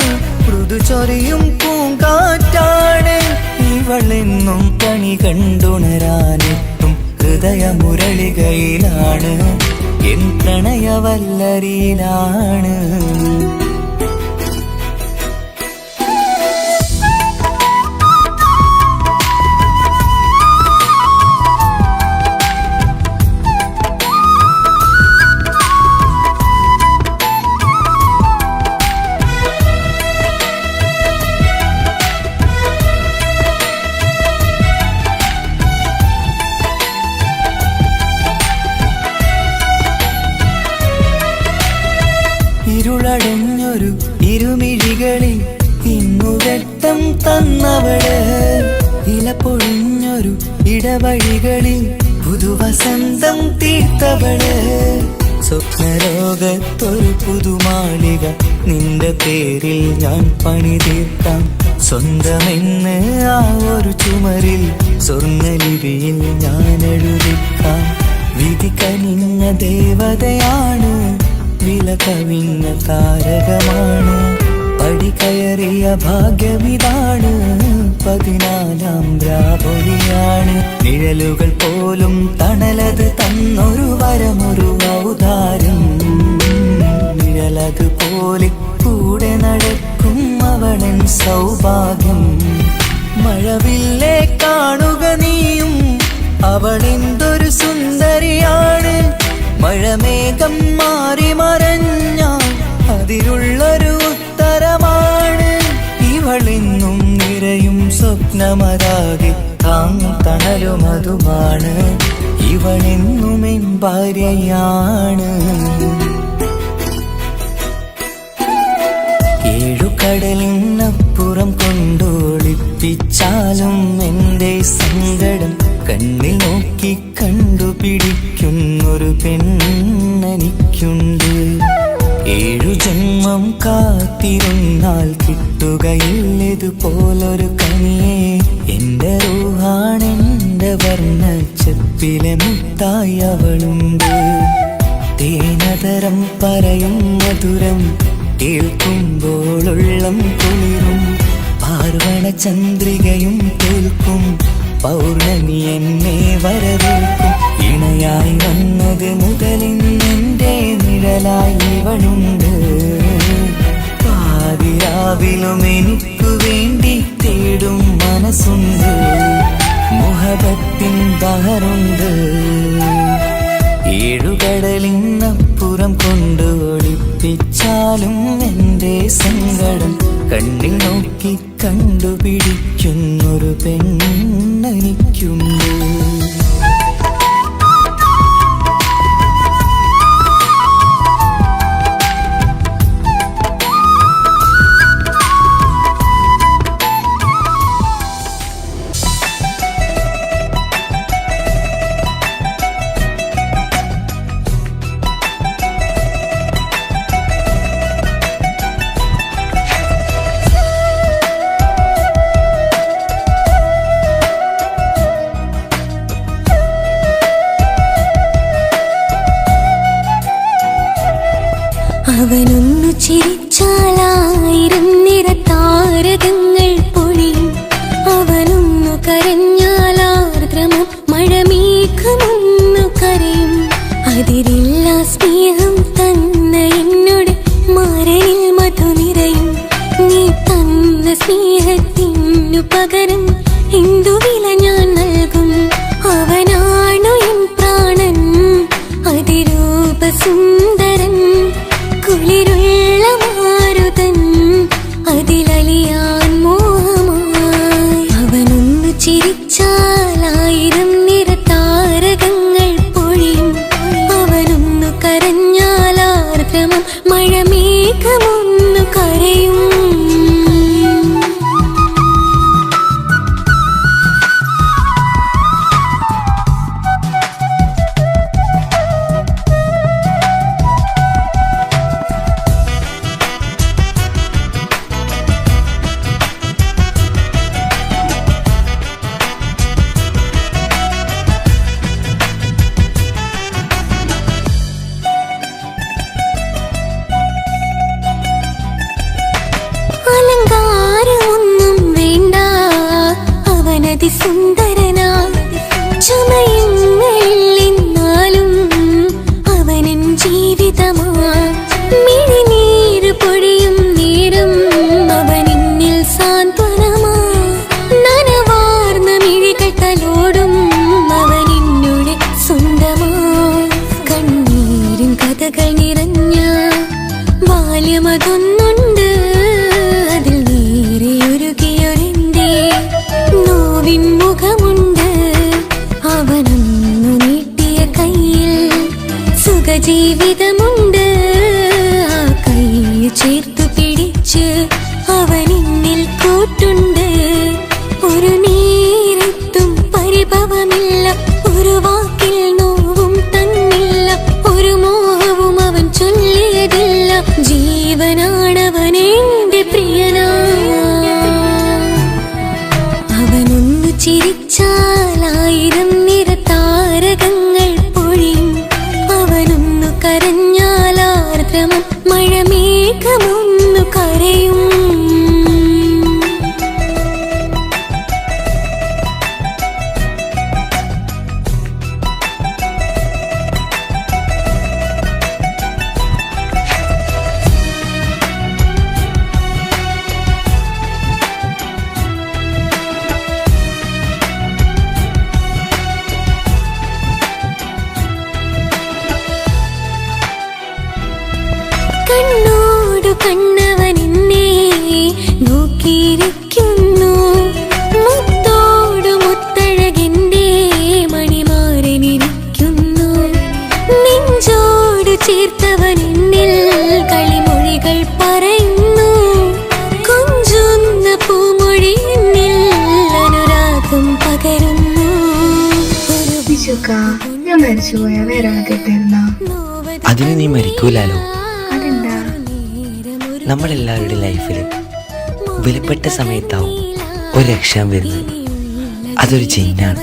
S2: മൃദു ചൊരിയും പൂങ്കാറ്റാണ്. ഇവളെന്നും കണി കണ്ടുണരാനെത്തും ഹൃദയമുരളികയിലാണ്, എൻ പ്രണയവല്ലരിയിലാണ്. ഇരുളടഞ്ഞൊരു ഇരുമിഴികളിൽ ഇന്നു വെട്ടം തന്നവള്, ഇല പൊഴിഞ്ഞൊരു ഇടവഴികളിൽ പുതുവസന്തം തീർത്തവള്. സ്വപ്നലോകത്തൊരു പുതുമാളിക നിന്റെ പേരിൽ ഞാൻ പണി തീർക്കാം, സ്വന്തമെന്ന് ആ ഒരു ചുമരിൽ സ്വർണ്ണലിപിയിൽ ഞാൻ എഴുതിക്കാം. വിധി കനിഞ്ഞ ദേവതയാണ്, വില കവിഞ്ഞ താരകമാണ്, പടി കയറിയ ഭാഗ്യമിതാണ്, 14-ാം രാപൊലിയാണ്. നിഴലുകൾ പോലും തണലത് തന്നൊരു വരമൊരു ഔദാര്യം, നിഴലത് പോലെ കൂടെ നടക്കും അവളൻ സൗഭാഗ്യം. മഴവില്ലേ കാണുക നീയും, അവളെന്തൊരു സുന്ദരിയാണ്. മഴമേഘം മാറി മറഞ്ഞാൽ അതിലുള്ളൊരു ഉത്തരമാണ്. ഇവളെന്നും നിറയും സ്വപ്നമതാകെ താങ്ങും തണലുമതുമാണ്. ഇവളെന്നും എൻ ഭാര്യയാണ്. ഏഴുകടലിനപ്പുറം കൊണ്ടോളിപ്പിച്ചാലും എൻ്റെ സങ്കടം കണ്ണിൽ നോക്കി കണ്ടുപിടിക്കുന്നൊരു പെണ്ണെനിക്കുണ്ട്. 7 ജന്മം കാത്തിരുന്നാൽ കിട്ടുകയില്ലതുപോലൊരു കനിയെ, എൻ്റെ റൂഹാണെൻ്റെ വർണ്ണച്ചെപ്പിലെ മുത്തായി അവളുണ്ട്. തേനതരം പറയും മധുരം കേൾക്കുമ്പോളുള്ളം കുളിരും, പാർവണ ചന്ദ്രികയും തോൽക്കും പൗർണമി എന്നെ വരവേൽക്കും. ഇണയായി വന്നത് മുതലിന്നെൻ്റെ നിഴലായി ഇവളുണ്ട്. പാതിരാവിലും എനിക്കു വേണ്ടി തേടും മനസ്സുണ്ട്, മുഹബത്തിൻ ബഹറുണ്ട്. ഏഴുകടലിനപ്പുറം കൊണ്ട് ഒളിപ്പിച്ചാലും എൻ്റെ സങ്കടം കണ്ണിൽ നോക്കി കണ്ടുപിടിക്കുന്നൊരു പെണ്ണെനിക്കുണ്ട്.
S3: അവനൊന്നു ചിരിച്ചാലായിരം നിറതാരകങ്ങൾ പൊഴിയും. അവനൊന്നു കരഞ്ഞാലാർദ്രമം മഴമേഘമൊന്നു കരയും. അതിരില്ല സ്നേഹം തന്ന എന്നോട് മരണിൽ മധു നിറയും. നീ തന്ന സ്നേഹത്തിനു പകരം എന്തു വില ഞാൻ നൽകും? അവനാണു എൻ പ്രാണൻ, അതിരൂപസുന്ദരൻ, കുളിരുള്ള മാരുതൻ, അതിലലിയാൻ മോഹമായി. അവനൊന്നു ചിരിച്ചാലായിരം നിറതാരകങ്ങൾ പൊഴിയും. അവനൊന്നു കരഞ്ഞാലാർദ്രമം മഴമേഘമൊന്നു കരയും. അലങ്കാരമൊന്നും വേണ്ട, അവനതി സുന്ദരനാ. ചമയങ്ങളിൽ എന്നാലും അവനൻ ജീവിതമാ. മിഴിനീര് പൊഴിയും നേരം അവനിന്നിൽ സാന്ത്വനമാ. നനവാർന്ന മിഴികൾ തലോടും അവനിന്നോട് സ്വന്തമാ. കണ്ണീരിൻ കഥകൾ നിറഞ്ഞ ബാല്യമതൊന്നുണ്ട്, അതിൽ നീരെയൊരുകിയൊരെന്റെ നോവിൻ മുഖമുണ്ട്. അവനൊന്നു നീട്ടിയ കയ്യിൽ സുഖജീവിതമുണ്ട്. ആ കൈ ചേർത്തു പിടിച്ച് അവനിന്നിൽ കൂട്ടുണ്ട്. ഒരു നേരത്തും പരിഭവമില്ല, ഒരു വാക്കിൽ നോവും തന്നില്ല, ഒരു മോഹവും അവൻ ചൊല്ലിയതില്ല. ജീവനാണവനെന്റെ പ്രിയനാ. അവനൊന്നു ചിരിച്ചാലായിരം നിറതാരകങ്ങൾ പൊഴിയും. അവനൊന്നു കരഞ്ഞാലാർദ്രമം മഴമേഘമൊന്നു കരയും. കണ്ണോടു കണ്ണവനെന്നെ നോക്കിയിരിക്കുന്നു. മുത്തോടു മുത്തഴകെന്റെ മണിമാരനിരിക്കുന്നു. നെഞ്ചോട് ചേർത്തവനെന്നിൽ കളിമൊഴികൾ പറയുന്നു. കൊഞ്ചുന്ന പൂമൊഴി എന്നിൽ അനുരാഗം പകരുന്നു.
S6: ഞാൻ മരിച്ചുപോയ വേറെ കേട്ടിരുന്ന
S7: അതിന് നീ മരിക്കൂലാലോ.
S6: അതെന്താ?
S7: നമ്മളെല്ലാവരുടെ ലൈഫിൽ വിലപ്പെട്ട സമയത്താവും ഒരു രക്ഷാൻ വരുന്നത്. അതൊരു ജിന്നാണ്.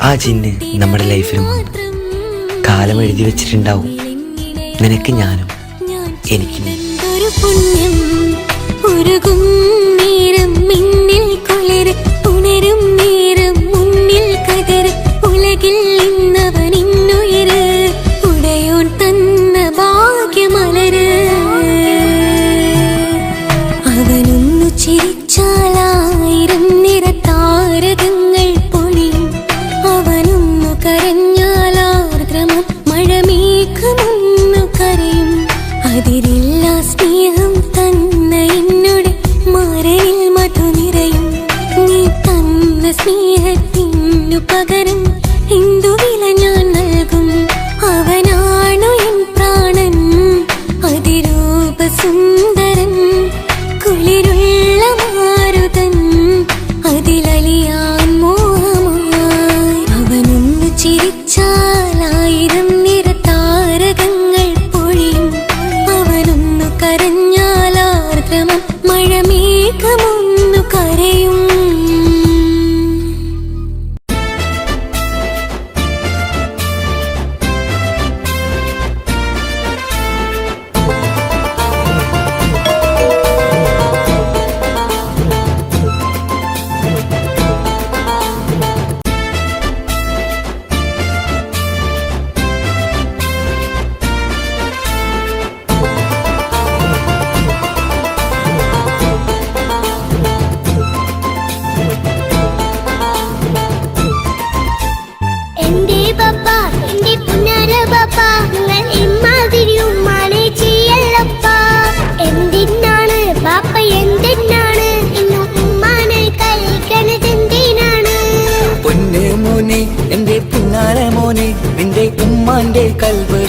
S7: ആ ജിന്ന് നമ്മുടെ ലൈഫിലും വന്നു കാലം എഴുതി വെച്ചിട്ടുണ്ടാവും. നിനക്ക് ഞാനും എനിക്ക് നീ.
S3: പുണ്യം ഉരുകും നേരം മിന്നിൽ കുളിര് ഉണരും നേരം മുന്നിൽ കതിര്. ഉലകിൽ ഇന്നവൻ ഇന്നുയര് ഉടയോൻ തന്ന ഭാഗ്യമലര്. അവനൊന്നു ചിരിച്ചാലായിരം നിറതാരകങ്ങൾ പൊഴിയും. അവനൊന്നു കരഞ്ഞാലാർദ്രമം മഴമേഘമൊന്നു കരയും. അതിരില്ല സ്നേഹം തന്ന എന്നോട് മരണിൽ മധു നിറയും. നീ തന്ന സ്നേഹത്തിനു പകരം എന്തു വില ഞാൻ നൽകും? അവനാണു എൻ പ്രാണൻ, അതിരൂപസുന്ദരൻ, കുളിരുള്ള മാരുതൻ, അതിലലിയാൻ മോഹമായി. അവനൊന്നു ചിരിച്ചാലായിരം നിറതാരകങ്ങൾ പൊഴിയും. അവനൊന്നു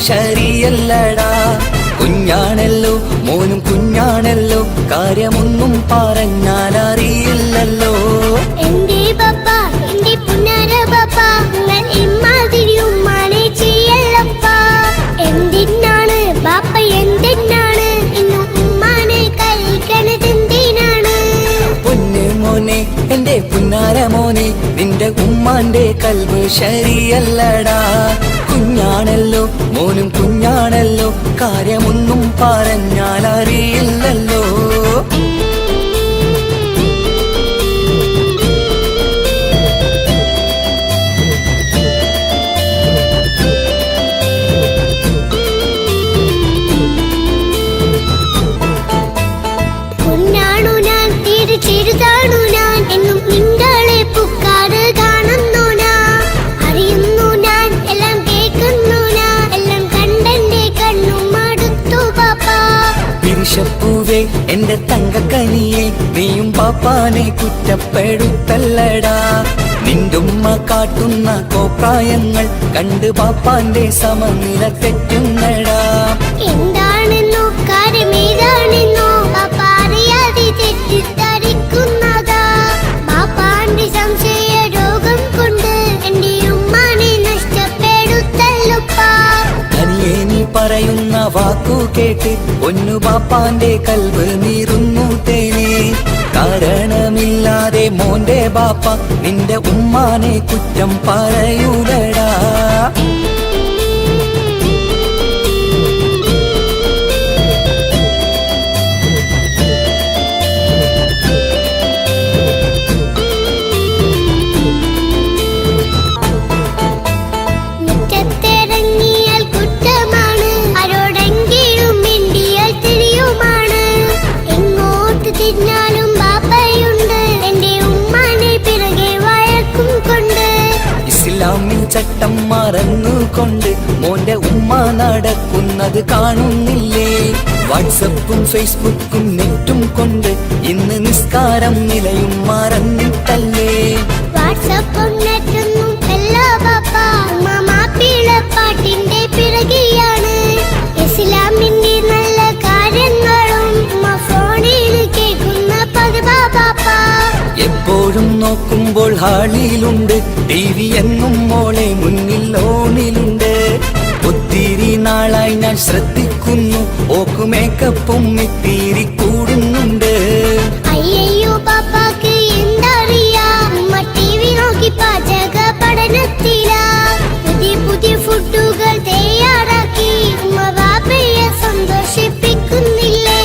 S2: ശരിയല്ലടാ. കുഞ്ഞാണല്ലോ മോനും കുഞ്ഞാണല്ലോ, കാര്യമൊന്നും പറഞ്ഞാൽ അറിയില്ലല്ലോ.
S4: എന്റെ പപ്പ എന്റെ പുന്നാര പപ്പ, നിങ്ങൾ ഇമ്മാതിരി ഉമ്മാനെ ചെയ്യല്ലപ്പ. എന്തിനാണ് ബാപ്പ എന്തിനാണ് ഇന്നും ഉമ്മാനെ കഴിക്കണത് എന്തിനാണ്?
S2: പൊന്നു മോനെ എന്റെ പുന്നാര മോനെ, നിന്റെ ഉമ്മാന്റെ കൽബ് ശരിയല്ലടാ. കുഞ്ഞാണല്ലോ മോനും കുഞ്ഞാണല്ലോ, കാര്യമൊന്നും പറഞ്ഞാൽ അറിയില്ലല്ലോ.
S4: പൊന്നാണു ഞാൻ തീരെ ചെറുതാണു ഞാൻ, എന്നും നിങ്ങളെ പുക്കാറ് കാണുന്നു ഞാൻ. അറിയുന്നു ഞാൻ എല്ലാം കേൾക്കുന്നു ഞാൻ, എല്ലാം കണ്ടെന്റെ കണ്ണും മടുത്തു പാപ്പ.
S2: പിരിശപ്പൂവേ എന്റെ തങ്കക്കനിയെ, നീയും പാപ്പാനെ കുറ്റപ്പെടുത്തല്ലടാ. നിന്റുമ്മ കാട്ടുന്ന കോപ്രായങ്ങൾ കണ്ട് പാപ്പാന്റെ സമനില തെറ്റുന്നടാ.
S4: എന്താണെന്നോ കാര്യമേതാണെന്നോ പാപ്പ അറിയാതെ തെറ്റിദ്ധരിക്കുന്നതാ. പാപ്പാന്റെ സംശയ രോഗം കൊണ്ട് എന്റെ ഉമ്മാനെ നഷ്ടപ്പെടുത്തല്ലുപ്പാ.
S2: കനിയെ നീ പറയുന്ന വാക്കു കേട്ട് പൊന്നു പാപ്പാന്റെ കൽബ് നീറുന്നു തേനെ. കാരണമില്ലാതെ മോന്റെ ബാപ്പ നിന്റെ ഉമ്മാനെ കുറ്റം പറയൂലടാ.
S4: മുറ്റത്തിറങ്ങിയാൽ കുറ്റമാണ്, ആരോടെങ്കിലും മിണ്ടിയാൽ തിരിയുമാണ്. എങ്ങോട്ട് തിരിഞ്ഞാലും ബാപ്പയുണ്ട്, എന്റെ ഉമ്മാനെ പിറകെ വഴക്കും കൊണ്ട്.
S2: ഇസ്ലാമിൻ ചട്ടം മറന്നുകൊണ്ട് മോന്റെ ഉമ്മ നടക്കുന്നത് കാണുന്നില്ലേ? വാട്സപ്പും ഫേസ്ബുക്കും നെറ്റും കൊണ്ട് ഇന്ന് നിസ്കാരം നിലയും മറന്നിട്ടല്ലേ?
S4: വാട്സപ്പും നെറ്റൊന്നും അല്ല ബാപ്പ, ഉമ്മ മാപ്പിളപ്പാട്ടിന്റെ പിറകെയാണ്. ഇസ്ലാമിന്റെ നല്ല കാര്യങ്ങളും ഉമ്മ ഫോണിൽ കേൾക്കുന്ന പതിവാ ബാപ്പ.
S2: എപ്പോഴും നോക്കുമ്പോൾ ഹാളിലുണ്ട് TV എന്നും മോളെ മുന്നിൽ ഓണിലുണ്ട്. ഒത്തിരി നാളായി ഞാൻ ശ്രദ്ധിക്കുന്നു, ഓക്ക് മേക്കപ്പും ഇത്തിരി കൂടുന്നുണ്ട്.
S4: അയ്യോ പാപ്പാക്ക് എന്തറിയാ, ഉമ്മ TV നോക്കി പാചക പഠനത്തിലാ. പുതിയ പുതിയ ഫുഡുകൾ തയ്യാറാക്കി ഉമ്മ ബാപ്പയെ സന്തോഷിപ്പിക്കുന്നില്ലേ?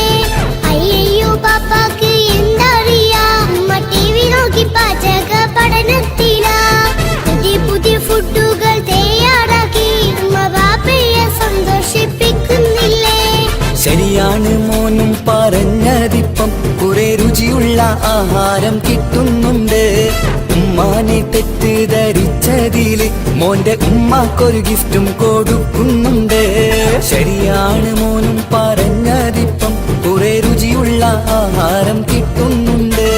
S4: അയ്യോ പാപ്പാക്ക് എന്തറിയാ, ഉമ്മ TV നോക്കി പാചക പഠനത്തിലാ. പുതിയ പുതിയ ഫുഡുകൾ തയ്യാറാക്കി ഉമ്മ ബാപ്പയെ സന്തോഷിപ്പിക്കുന്നില്ലേ?
S2: ശരിയാണ് മോനും പറഞ്ഞതിപ്പം, കുറെ രുചിയുള്ള ആഹാരം കിട്ടുന്നുണ്ട്. ഉമ്മാനെ തെറ്റിദ്ധരിച്ചതില് മോന്റെ ഉമ്മാക്കൊരു ഗിഫ്റ്റും കൊടുക്കുന്നുണ്ട്. ശരിയാണ് മോനും പറഞ്ഞതിപ്പം, കുറെ രുചിയുള്ള ആഹാരം കിട്ടുന്നുണ്ട്.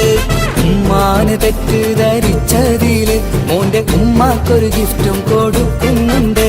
S2: ഉമ്മാനെ തെറ്റിദ്ധരിച്ചതില് മോന്റെ ഉമ്മാക്കൊരു ഗിഫ്റ്റും കൊടുക്കുന്നുണ്ട്.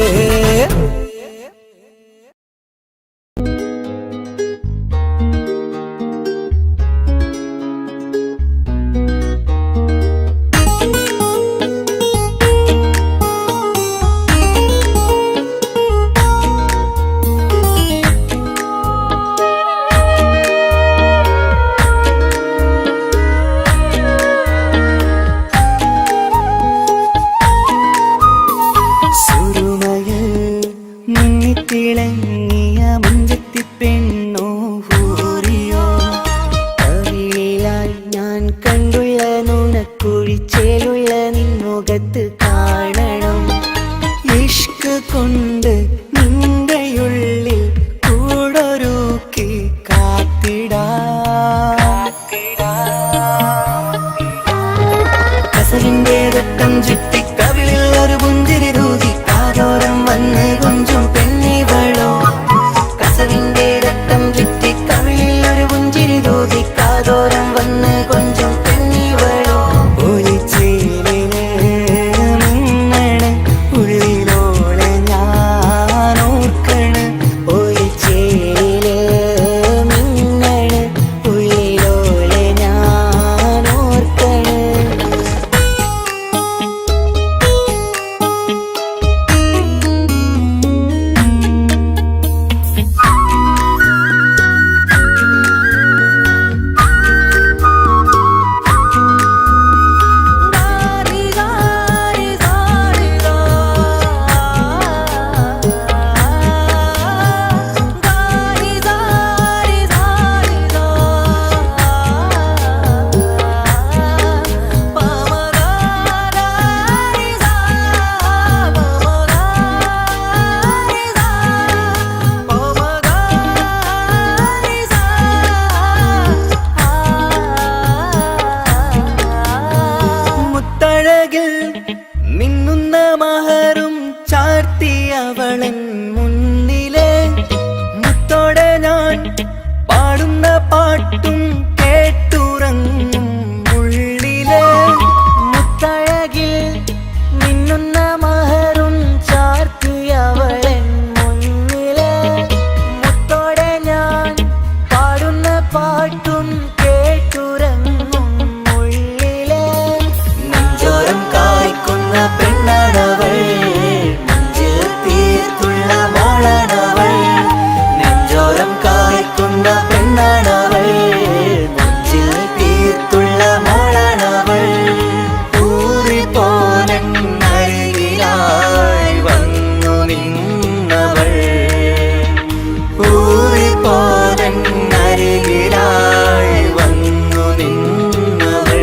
S2: ഞാൻ പാടുന്ന പാട്ടും കേട്ടുറങ്ങും ഉള്ളിലെ മുത്തഴകിൽ മിന്നുന്ന മഹറും ചാർത്തിയവളൻ മുന്നിലെ മുത്തോടെ ഞാൻ പാടുന്ന പാട്ടും കേട്ടുറങ്ങും ഉള്ളിലെ നെഞ്ചോരം കായ്ക്കുന്ന പെണ്ണാണവൾ നെഞ്ചിൽ തീർത്തുള്ള മോളാണവൾ നെഞ്ചോരം കായ്ക്കുന്ന പെണ്ണാണവൾ നെഞ്ചിൽ തീർത്തുള്ള മോളാണവൾ ഊറിപ്പോലരികിലായി വന്നു നിന്നവൾ ഊറിപ്പോലരികിലായി വന്നു നിന്നവൾ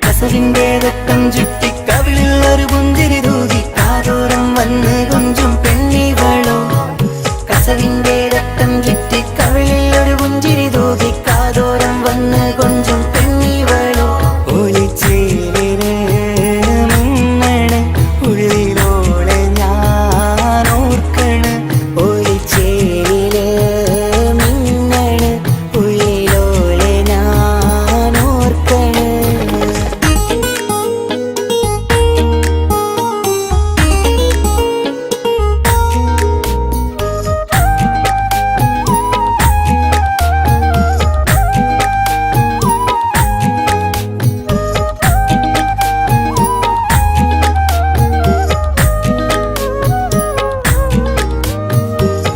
S2: കസവിന്റെ രക്തം ചുറ്റി കവിളിൽ ഒരു പുഞ്ചിരി തൂകി കാതോരം വന്ന് കൊഞ്ചും പെണ്ണിവളോ കസവിന്റെ രക്തം ചുറ്റി കവിളിൽ ഒരു പുഞ്ചിരി തൂകി കാതോരം വന്ന് കൊഞ്ചും പെണ്ണിവളോ ഒളിച്ചേലിന് മിന്നണ് ഉള്ളിലോളെ ഞാൻ ഓർക്കണ് ഒളിച്ചേലില് മിന്നണ് ഉള്ളിലോളെ ഞാൻ ഓർക്കണ്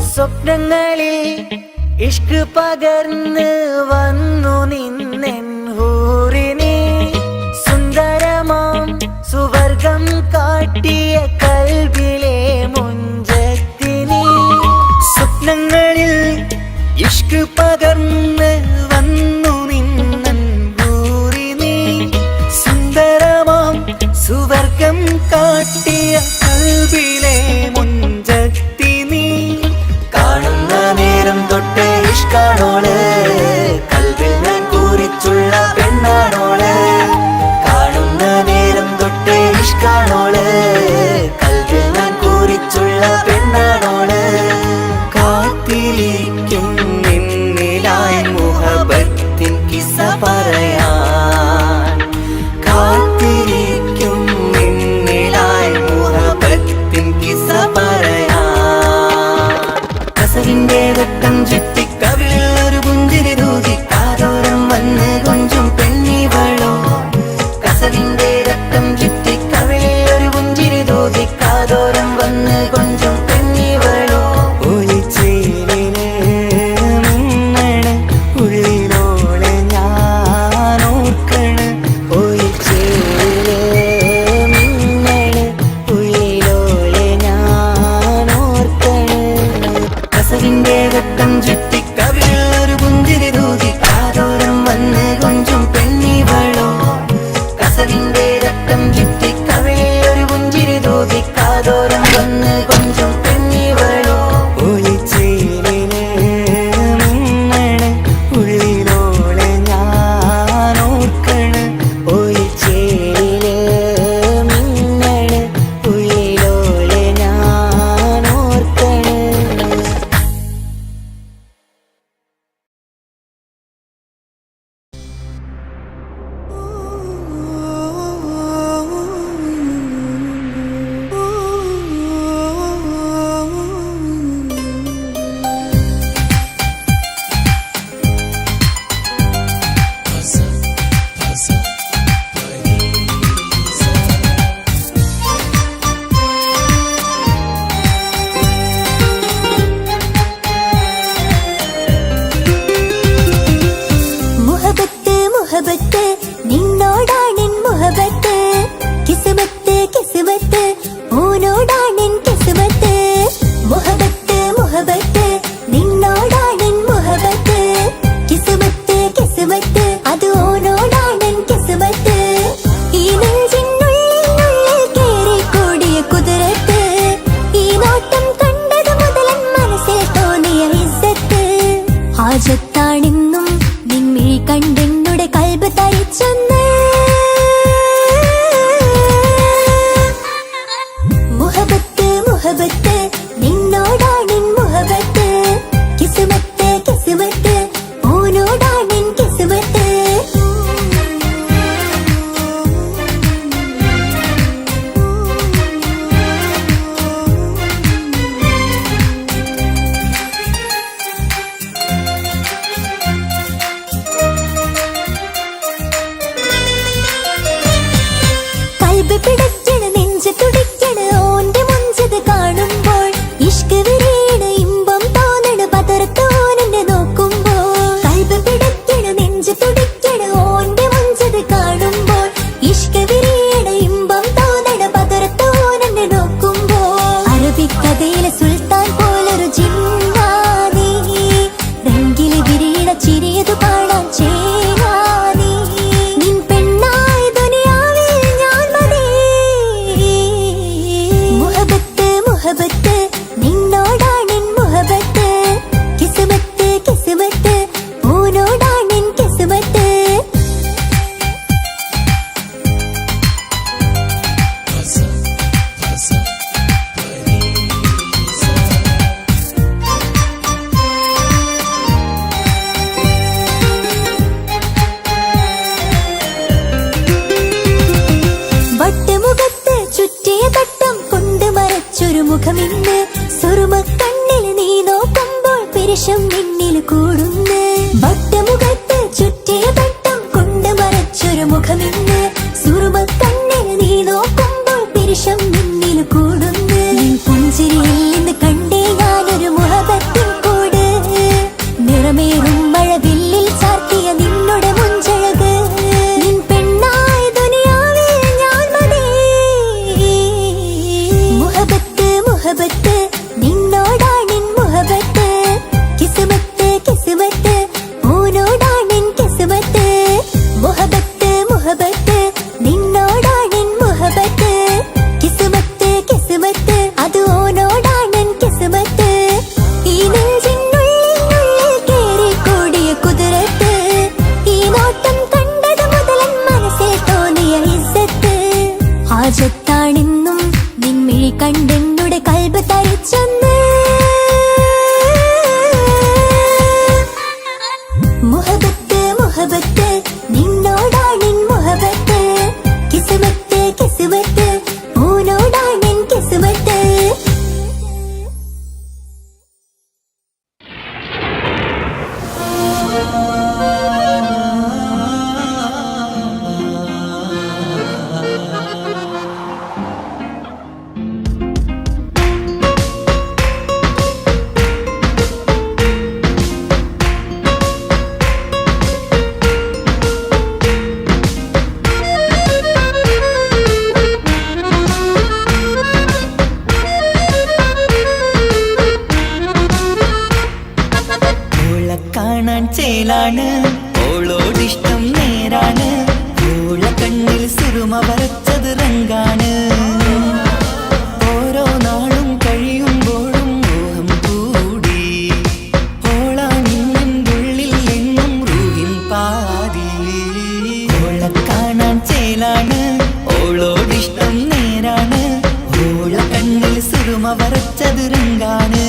S2: സ്വപ്നങ്ങളിൽ ഇഷ്ക് പകർന്ന് വന്നു നിന്നെൻ ഹൂറിനെ സുന്ദരമാം സുവർഗം കാട്ടിയ കൽബിലെ മുഞ്ചത്തിനെ സ്വപ്നങ്ങളിൽ ഇഷ്ക് പകർന്ന് വന്നു നിന്നെൻ ഹൂറിനെ സുന്ദരമാം സുവർഗം കാട്ടിയ കൽബിലെ മുഞ്ചത്തിനെ കാണുന്ന നേരം തൊട്ട് ഇഷ്കാണോള് കൽവിൽ ഞാൻ കൂറിച്ചുള്ള പെണ്ണാണോള് കാണുന്ന നേരം തൊട്ട് ഇഷ്കാണോള് കൽവിൽ ഞാൻ കൂറിച്ചുള്ള പെണ്ണാണോള് കാത്തിരിക്കും നിന്നിലായി മുഹബത്തിൻ കിസ്സ പറയാൻ കാത്തിരിക്കും നിന്നിലായി മുഹബത്തിൻ കിസ്സ പറയാൻ കസവിന്റെ രക്തം ചുറ്റി കവിളിൽ ഒരു പുഞ്ചിരി തൂകി കാതോരം വന്ന് കൊഞ്ചും പെണ്ണിവളോ കസവിന്റെ രക്തം ചുറ്റി കവിളിൽ ഒരു പുഞ്ചിരി തൂകി കാതോരം വന്ന് കൊഞ്ചും പെണ്ണിവളോ ഒളിച്ചേലിന് മിന്നണ് ഉള്ളിലോളെ ഞാൻ ഓർക്കണ് ഒളിച്ചേലില് മിന്നണ് ഉള്ളിലോളെ ഞാൻ ഓർക്കണ് കസവിന്റെ രക്തം ചുറ്റി കവിളിൽ ഒരു പുഞ്ചിരി തൂകി കാതോരം വന്ന് കൊഞ്ചും പെണ്ണിവളോ കസവിന്റെ രക്തം ചുറ്റി കവിളിൽ ഒരു പുഞ്ചിരി തൂകി കാതോരം വന്ന് കൊഞ്ചും പെണ്ണിവളോ ഒളിച്ചേലിന് മിന്നണ് ഉള്ളിലോളെ ഞാൻ ഓർക്കണ് ഒളിച്ചേലില് മിന്നണ് ഉള്ളിലോളെ ഞാൻ ഓർക്കണ്
S3: നിന്നിൽ കൂടുന്നു വട്ടമുഖത്ത് ചുറ്റിയ തട്ടം കൊണ്ട് മറച്ചൊരു മുഖമിന്ന് സുറുമ കണ്ണിൽ നീ നോക്കുമ്പോൾ പിരിശം നിന്നിൽ കൂടുന്നു പുഞ്ചിരിയിൽ നിന്ന് കണ്ടേ ഞാനൊരു മുഹബത്തിൻ കൂട് നിറമേറും മഴവില്ലിൽ ചാർത്തിയ നിന്നുടെ മുഞ്ചഴക് നിൻ പെണ്ണായ ദുനിയാവിൽ ഞാൻ മതി മുഹബത്ത് മുഹബത്ത് നിന്നോടാണിൻ മുഹബത്ത് കിസ്മത്ത് കിസ്മത്ത് ഓനോടാണിൻ കിസ്മത്ത് മുഹബത്ത് മുഹബത്ത് നിന്നോടാണിൻ മുഹബത്ത് കിസ്മത്ത് കിസ്മത്ത് അത് ഓനോടാണിൻ കിസ്മത്ത് ഈ നെഞ്ചിനുള്ളിൽ കേറിക്കൂടിയ കുതിരത്ത് ഈ നോട്ടം കണ്ടത് മുതലൻ മനസ്സിൽ തോന്നിയ ഇസ്സത്ത് ഹാജത്താണെന്നും നിൻമിഴി കണ്ടെന്നുടെ കൽബ് തരിച്ചെന്ന് മുഹബത്ത് മുഹബത്ത് നിന്നോടാണിൻ മുഹബത്ത് കിസ്മത്ത് കിസ്മത്ത് ഓനോടാണിൻ കിസ്മത്ത്
S2: ഓളെ കാണാൻ ചേലാണ് ഓളോടിഷ്ടം നേരാണ് ഓളെ കണ്ണിൽ സുറുമ വരച്ചത് റങ്കാണ് ഓരോ നാളും കഴിയുമ്പോഴും മോഹം കൂടി ഓളാനിന്നുള്ളിൽ എന്നും റൂഹിൻ പാതി ഓളെ കാണാൻ ചേലാണ് ഓളോടിഷ്ടം നേരാണ് ഓളെ കണ്ണിൽ സുറുമ വരച്ചത് റങ്കാണ്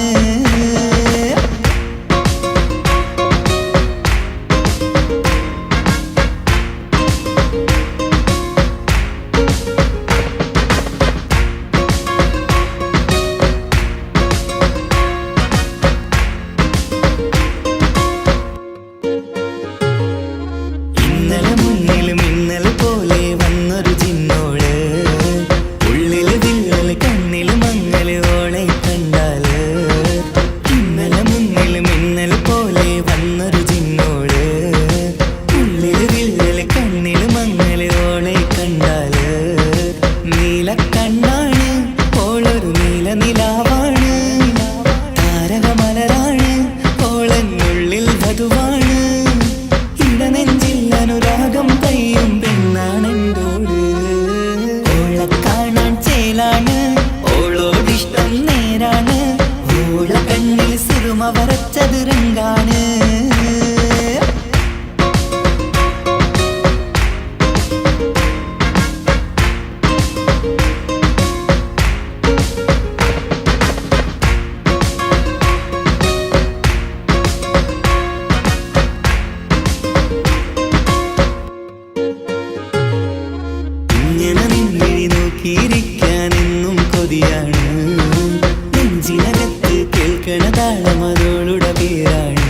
S2: ഇന്നലെ മുന്നിലും ഇന്നലെ പോലെ വന്നൊരു ചിന്നോള് ഉള്ളില് വിള്ളല് കണ്ണില് മങ്ങല് ഓളെ കണ്ടാല് ഇന്നലെ മുന്നിലും ഇന്നലെ പോലെ വന്നൊരു ചിന്നോള് ഉള്ളില് വിള്ളല് കണ്ണില് മങ്ങല് ഓളെ കണ്ടാല് നീല കണ്ണാണ് ഓളൊരു നീല നിലാവാണ് താരകമലരാണ് ഓളെന്നുള്ളിൽ വധുവാണ് ഇടനെഞ്ചിൽ അനുരാഗം പെയ്യും പെണ്ണാണെന്തോട് ഓളെ കാണാൻ ചേലാണ് ഓളോടിഷ്ടം നേരാണ് ഓളെ കണ്ണിൽ സുറുമ വരച്ചത് റങ്കാണ് ഇങ്ങനെ നിന്നിഴി നോക്കിയിരിക്കാനെന്നും കൊതിയാണ് നെഞ്ചിനകത്ത് കേൾക്കണ താളമതോളുടെ പേരാണ്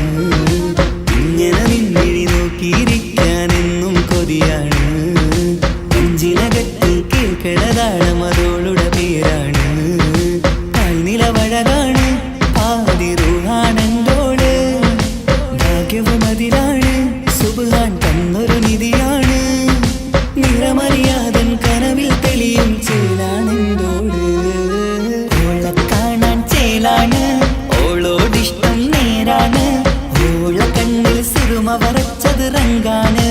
S2: ഇങ്ങനെ നിന്നിഴി നോക്കിയിരിക്കാനെന്നും കൊതിയാണ് നെഞ്ചിനകത്ത് കേൾക്കണ താളമതോളുടെ പേരാണ് കാൽനിലവഴകാണ് ആദിറൂഹാണെന്തോട് ഭാഗ്യവും അതിലാണ് സുബ്ഹാൻ തന്നൊരു നിധിയാണ് നിറമറിയാതൻ കനവിൽ തെളിയും ചേലാണെന്തോട് ഓളെ കാണാൻ ചേലാണ് ഓളോടിഷ്ടം നേരാണ് ഓളെ കണ്ണിൽ സുറുമ വരച്ചത് റങ്കാണ്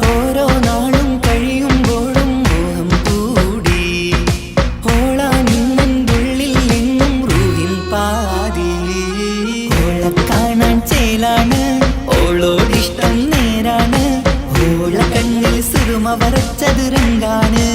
S2: ഓരോ നാളും കഴിയുമ്പോഴും മോഹം കൂടി ഓളാനിന്നുള്ളിൽ എന്നും റൂഹിൻ പാതി ഓളെ കാണാൻ ചേലാണ് ഓളോടിഷ്ടം നേരാണ് ഓളെ കണ്ണിൽ സുറുമ വരച്ചത് റങ്കാണ്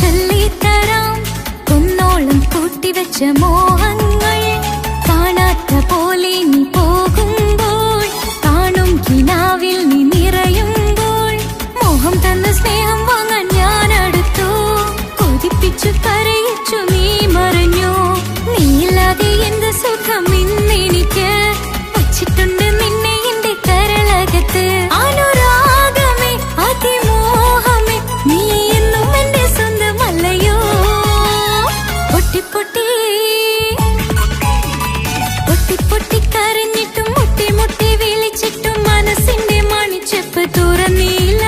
S3: ചൊല്ലിത്തരാം കുന്നോളം കൂട്ടിവെച്ച മോഹങ്ങൾ കാണാത്ത പോലെ നീ പോകുമ്പോൾ കാണും കിനാവിൽ നീ നിറയുമ്പോൾ മോഹം തന്ന സ്നേഹം വാങ്ങാൻ ഞാൻ അടുത്തു കൊതിപ്പിച്ചു കരയിച്ചു നീ മറഞ്ഞു നീയില്ലാതെ എന്ത് സുഖം ഇന്നെനിക്ക് വച്ചിട്ടുണ്ട് നിന്നെ എന്റെ കരളകത്ത് അനുരാഗമേ അതിമോഹമേ നീ എന്നും എന്റെ സ്വന്തമല്ലയോ പൊട്ടി പൊട്ടി പൊട്ടി പൊട്ടി കരഞ്ഞിട്ടും മുട്ടി മുട്ടി വിളിച്ചിട്ടും മനസ്സിന്റെ മണിച്ചെപ്പ് തുറന്നില്ല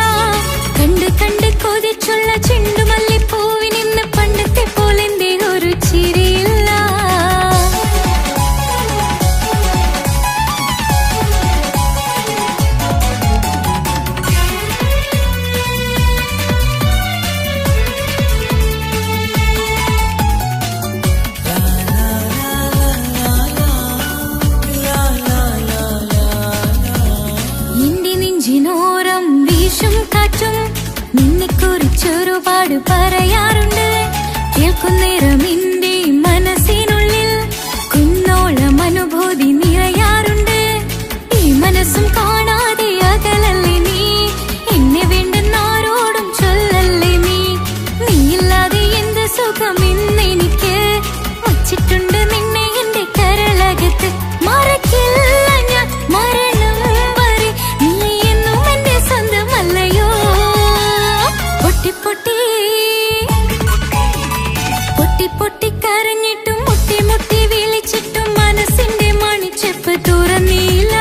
S3: കണ്ട് കണ്ട് കൊതിച്ചുള്ള ചെണ്ടുമല്ലിപ്പൂവിനിന്ന് പണ്ടത്തെ പോലെന്റെ ഒരു ചിരിയില്ല എന്റെ നെഞ്ചിനോരം വീശും കാറ്റും നിന്നെക്കുറിച്ചൊരുപാട് പറയാറുണ്ട് കേൾക്കുന്നേരം എന്റെ മനസ്സിനുള്ളിൽ കുന്നോളം അനുഭൂതി നിറയാറുണ്ട് ഈ മനസ്സും കാണാതെ അകലല്ലേ നീ എന്നെ വേണ്ടെന്നാരോടും ചൊല്ലല്ലേ നീ നീയില്ലാതെ എന്ത് സുഖം ഇന്നെനിക്ക് വച്ചിട്ടുണ്ട് നിന്നെ എന്റെ കരളകത്ത് മറക്കില്ല ഞാൻ മരണം വരെ നീ എന്നും എന്റെ സ്വന്തമല്ലയോ പൊട്ടി പൊട്ടി പൊട്ടി പൊട്ടി കരഞ്ഞിട്ടും മുട്ടി മുട്ടി വിളിച്ചിട്ടും മനസ്സിന്റെ മണിച്ചെപ്പ് തുറന്നില്ല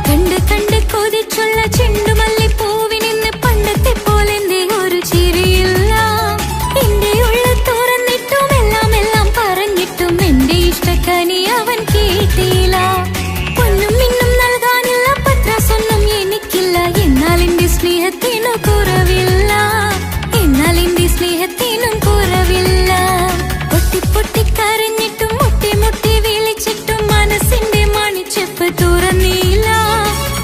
S3: കണ്ട് കണ്ട് കൊതിച്ചുള്ള ചെണ്ടുമല്ലിപ്പൂവിനിന്ന് പണ്ടത്തെ പോലെ എന്റെ ഒരു ചിരിയില്ല എന്റെ ഉള്ളിൽ തുറന്നിട്ടും എല്ലാം എല്ലാം പറഞ്ഞിട്ടും എന്റെ ഇഷ്ടക്കനി അവൻ കേട്ടില്ല ഒന്നും ഇന്നും നൽകാനില്ല പത്രാസൊന്നും എനിക്കില്ല എന്നാൽ എന്റെ സ്നേഹത്തിനു കുറവില്ല എന്നാൽ എന്റെ സ്നേഹത്തിനും കുറവില്ല പൊട്ടി പൊട്ടി കരഞ്ഞിട്ടും മുട്ടി മുട്ടി വിളിച്ചിട്ടും മനസ്സിന്റെ മണിച്ചെപ്പ് തുറന്നില്ല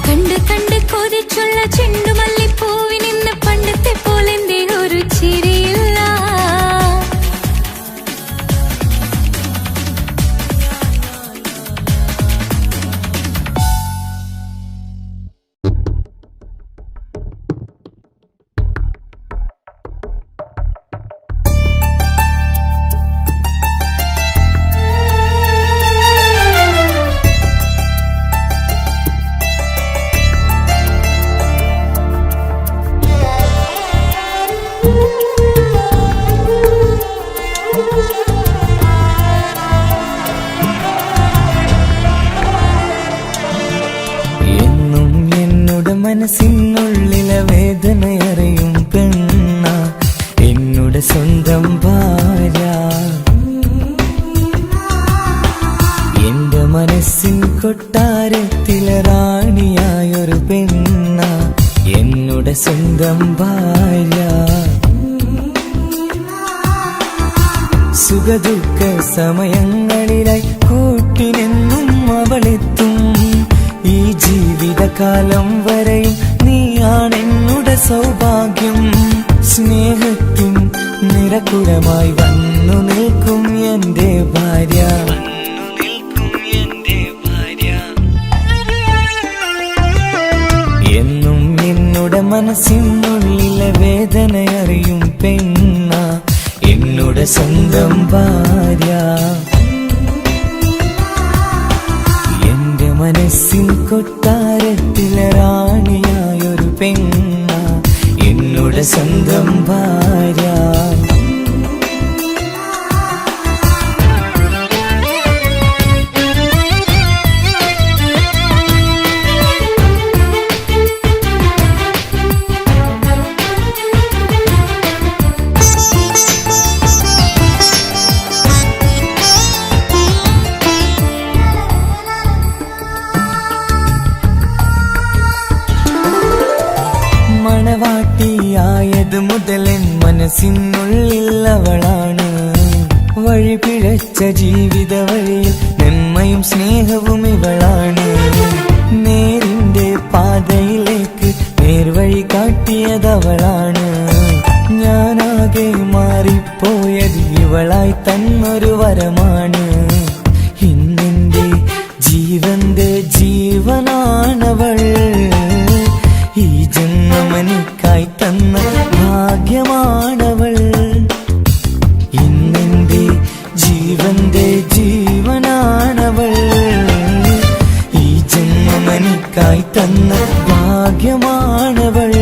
S3: കണ്ട് കണ്ട് കൊതിച്ചുള്ള ചെണ്ടുമല്ലിപ്പൂവിനിന്ന് പണ്ടത്തെ പോലെ എന്റെ ഒരു ചിരിയില്ല
S5: എന്നും എന്നോട് മനസ്സിനുള്ളിലെ വേദനയറിയും പെണ്ണ എന്നോട് സ്വന്തം ഭാര്യ എന്റെ മനസ്സിൻ കൊട്ടാരത്തിലെ റാണിയായൊരു പെണ്ണ എന്നോട് സ്വന്തം ഭാര്യ സുഖദുഃഖ സമയങ്ങളിലായി കൂട്ടിനെന്നും അവളെത്തും ഈ ജീവിതകാലം വരെയും നീയാണെന്നുടെ സൗഭാഗ്യം സ്നേഹത്തിൻ നിറകുടമായി വന്നു നിൽക്കും എന്റെ ഭാര്യ എന്നും എന്നോട് മനസ്സിനുള്ളിലെ വേദനയറിയും പെണ്ണ എന്നോട് സ്വന്തം ഭാര്യ എന്റെ മനസ്സിൻ കൊട്ടാരത്തിലെ റാണിയായൊരു പെണ്ണ എന്നോട് സ്വന്തം ഭാര്യ മണവാട്ടിയായത് മുതലൻ മനസ്സിനുള്ളിൽ അവളാണ് വഴി പിഴച്ച ജീവിത വഴിയിൽ നന്മയും സ്നേഹവും ഇവളാണ് നേരിന്റെ പാതയിലേക്ക് നേർവഴി കാട്ടിയതവളാണ് ഞാനാകെ മാറി മാറിപ്പോയത് ഇവളായി തന്നൊരു വരമാണ്. ഇന്നെന്റെ ജീവന്റെ ജീവനാണവൾ. ഈ ജന്മമെനിക്കായി തന്ന ഭാഗ്യമാണവൾ. ഇന്നെന്റെ ജീവന്റെ ജീവനാണവൾ. ഈ ജന്മമെനിക്കായി തന്ന ഭാഗ്യമാണവൾ.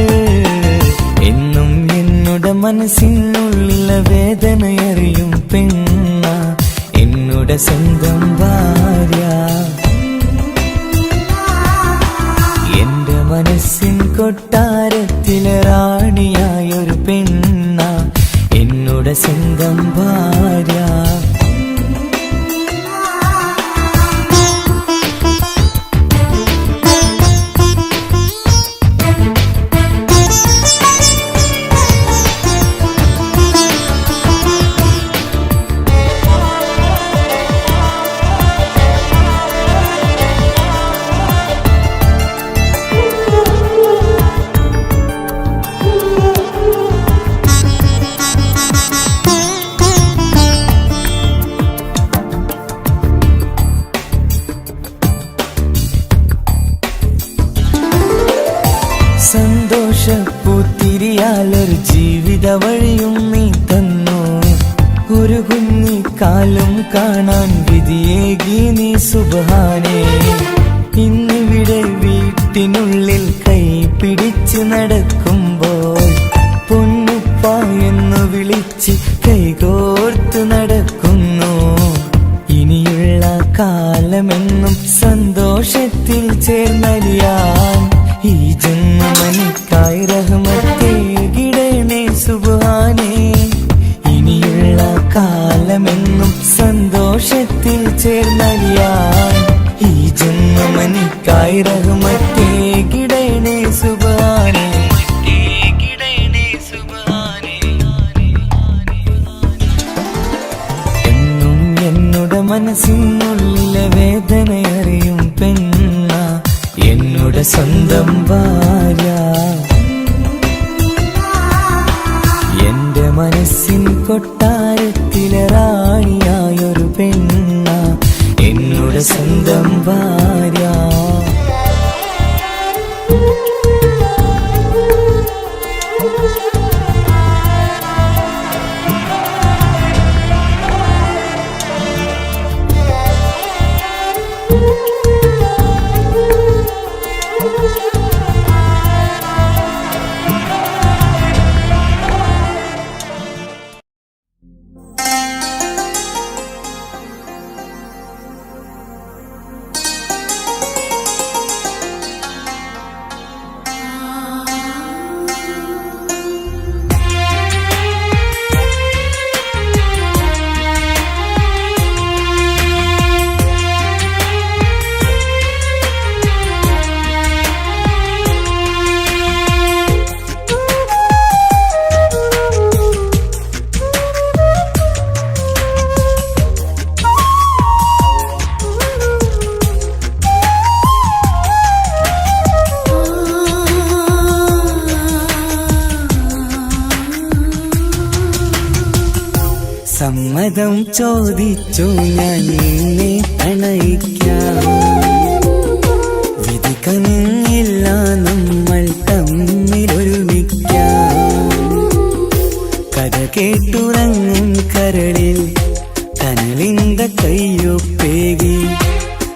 S5: എന്നും എന്നുടെ മനസ്സിനുള്ളിലെ വേദനയറിയും പെണ്ണ എന്നുടെ സ്വന്തം ഭാര്യ. എന്റെ മനസ്സിൻ കൊട്ടാരത്തിലെ റാണിയായൊരു പെണ്ണ എന്നുടെ സ്വന്തം ഭാര്യ. സന്തോഷപ്പൂത്തിരിയാലൊരു ജീവിത വഴിയും നീ തന്നു. ഒരു കുഞ്ഞിക്കാലും കാണാൻ വിധിയേകി നീ സുബ്ഹാനേ. ഇന്നിവിടെ വീട്ടിനുള്ളിൽ കൈ പിടിച്ച് നടക്കുമ്പോൾ പൊന്നുപ്പ എന്ന് വിളിച്ച് കൈകോർത്ത് നടക്കുന്നു. ഇനിയുള്ള കാലമെന്നും സന്തോഷത്തിൽ ചേർന്നലിയാൻ ഈ ജന്മമെനിക്കായി റഹ്മത്തേകിടണേ സുബ്ഹാനേ. ഇനിയുള്ള കാലമെന്നും സന്തോഷത്തിൽ ചേർന്നലിയാൻ ഈ ജന്മമെനിക്കായി റഹ്മത്തേകിടണേ സുബ്ഹാനേ. എന്നും എന്നുടെ മനസ്സിനുള്ളിലെ വേദനയറിയും പെണ്ണ എന്നുടെ സ്വന്തം ഭാര്യ. എന്റെ മനസ്സിൻ കൊട്ടാരത്തിലെ റാണിയായൊരു പെണ്ണ എന്നുടെ സ്വന്തം ഭാര്യ. സമ്മതം ചോദിച്ചു ഞാൻ നിന്നെ പ്രണയിക്കാം. വിധി കനിഞ്ഞില്ല നമ്മൾ തമ്മിലൊരുമിക്കാം. കഥ കേട്ടുറങ്ങും കരളിൽ കനലിന്ത കയ്യൊപ്പേകി.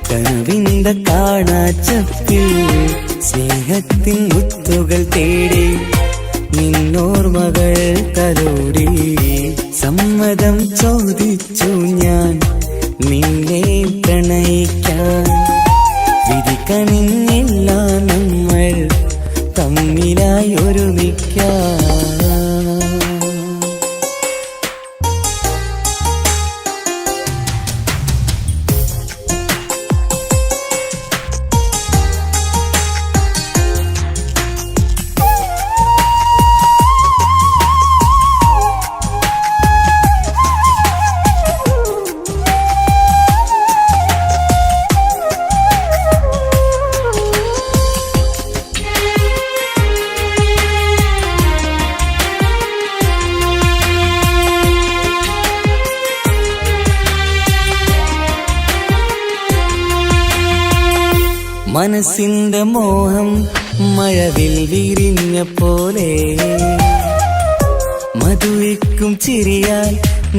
S5: കനവിന്ത കാണാച്ചപ്പിൽ സ്നേഹത്തിൻ മുത്തുകൾ തേടി. നിന്നോർമകൾ തലോടി. സമ്മതം ചോദിച്ചു ഞാൻ നിന്നെ പ്രണയിക്കാൻ. വിധി കനിഞ്ഞില്ല നമ്മൾ തമ്മിലായി ഒരുമിക്കാം. മനസ്സിന്റെ മോഹം മഴവിൽ വിരിഞ്ഞ പോലെ മധുരിക്കും ചിരിയാൽ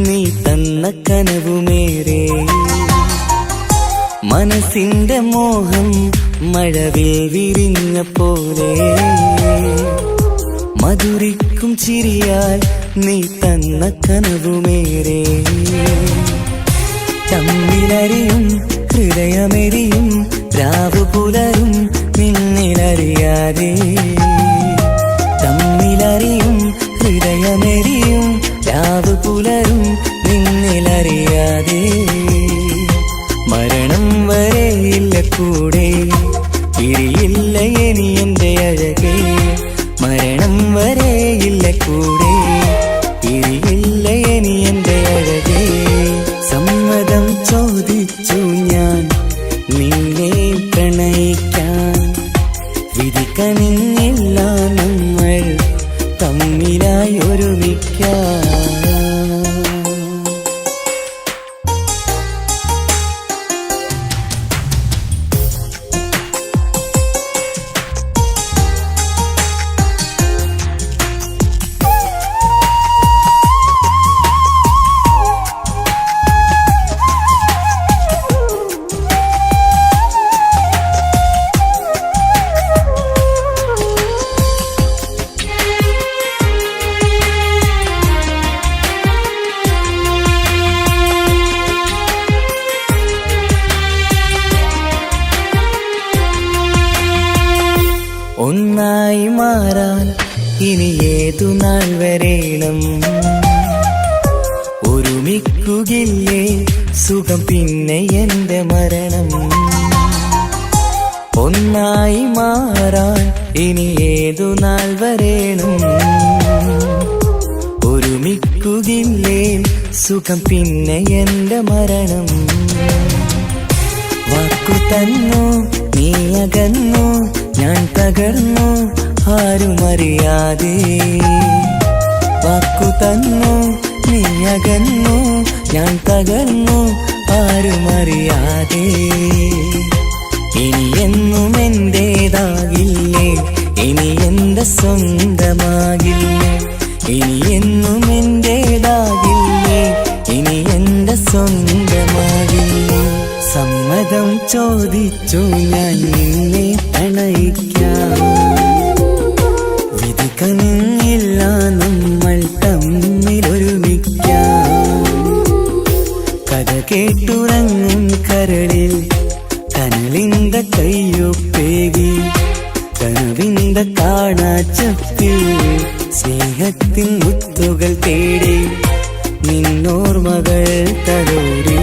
S5: നീ തന്ന കനവുമേറെ മനസ്സിന്റെ മോഹം മഴവിൽ വിരിഞ്ഞ പോലെ മധുരിക്കും ചിരിയാൽ നീ തന്ന കനവുമേറെ തമ്മിലറിയും ഹൃദയമെരിയും രാവു പുലരും നിന്നിലറിയാതെ തമ്മിലറിയും ഹൃദയമെരിയും രാവു പുലരും നിന്നിലറിയാതെ മരണം വരെയില്ല കൂടെ പിരിയില്ല ഇനി എന്റെ അഴകേ മരണം വരെയില്ല കൂടെ പിരിയില്ല ഇനി എന്റെ അഴകേ സമ്മതം ചോദിച്ചു ഞാൻ നിന്നെ പ്രണയിക്കാൻ വിധി കനിഞ്ഞില്ല നമ്മൾ തമ്മിലായി ഒരുമിക്കാൻ ഒന്നായി മാറാൻ ഇനി ഏതു നാൾ വരേണം ഒരുമിക്കുകില്ലേ സുഖം പിന്നെ എന്റെ മരണം ഒന്നായി മാറാൻ ഇനി ഏതു നാൾ വരേണം ഒരുമിക്കുകില്ലേ സുഖം പിന്നെ എന്റെ മരണം വാക്കു തന്നു നീ അകന്നു ഞാൻ തകർന്നു ആരുമറിയാതെ വാക്കു തന്നു നീ അകന്നു ഞാൻ തകർന്നു ആരുമറിയാതെ ഇനി എന്നും എന്റേതാകില്ലേ ഇനി എന്റെ സ്വന്തമാകില്ലേ ഇനി എന്നും എന്റേതാകില്ലേ ഇനി എന്റെ സ്വന്തമാകില്ലേ സമ്മതം ചോദിച്ചു ഞാൻ നിന്നെ പ്രണയിക്കാം വിധി കനിഞ്ഞില്ല നമ്മൾ തമ്മിലൊരുമിക്കാം കഥ കേട്ടുറങ്ങും കരളിൽ കനലിന്ത കയ്യൊപ്പേകി കനവിന്ത കാണാച്ചപ്പിൽ സ്നേഹത്തിൻ മുത്തുകൾ തേടി നിന്നോർമകൾ തലോടി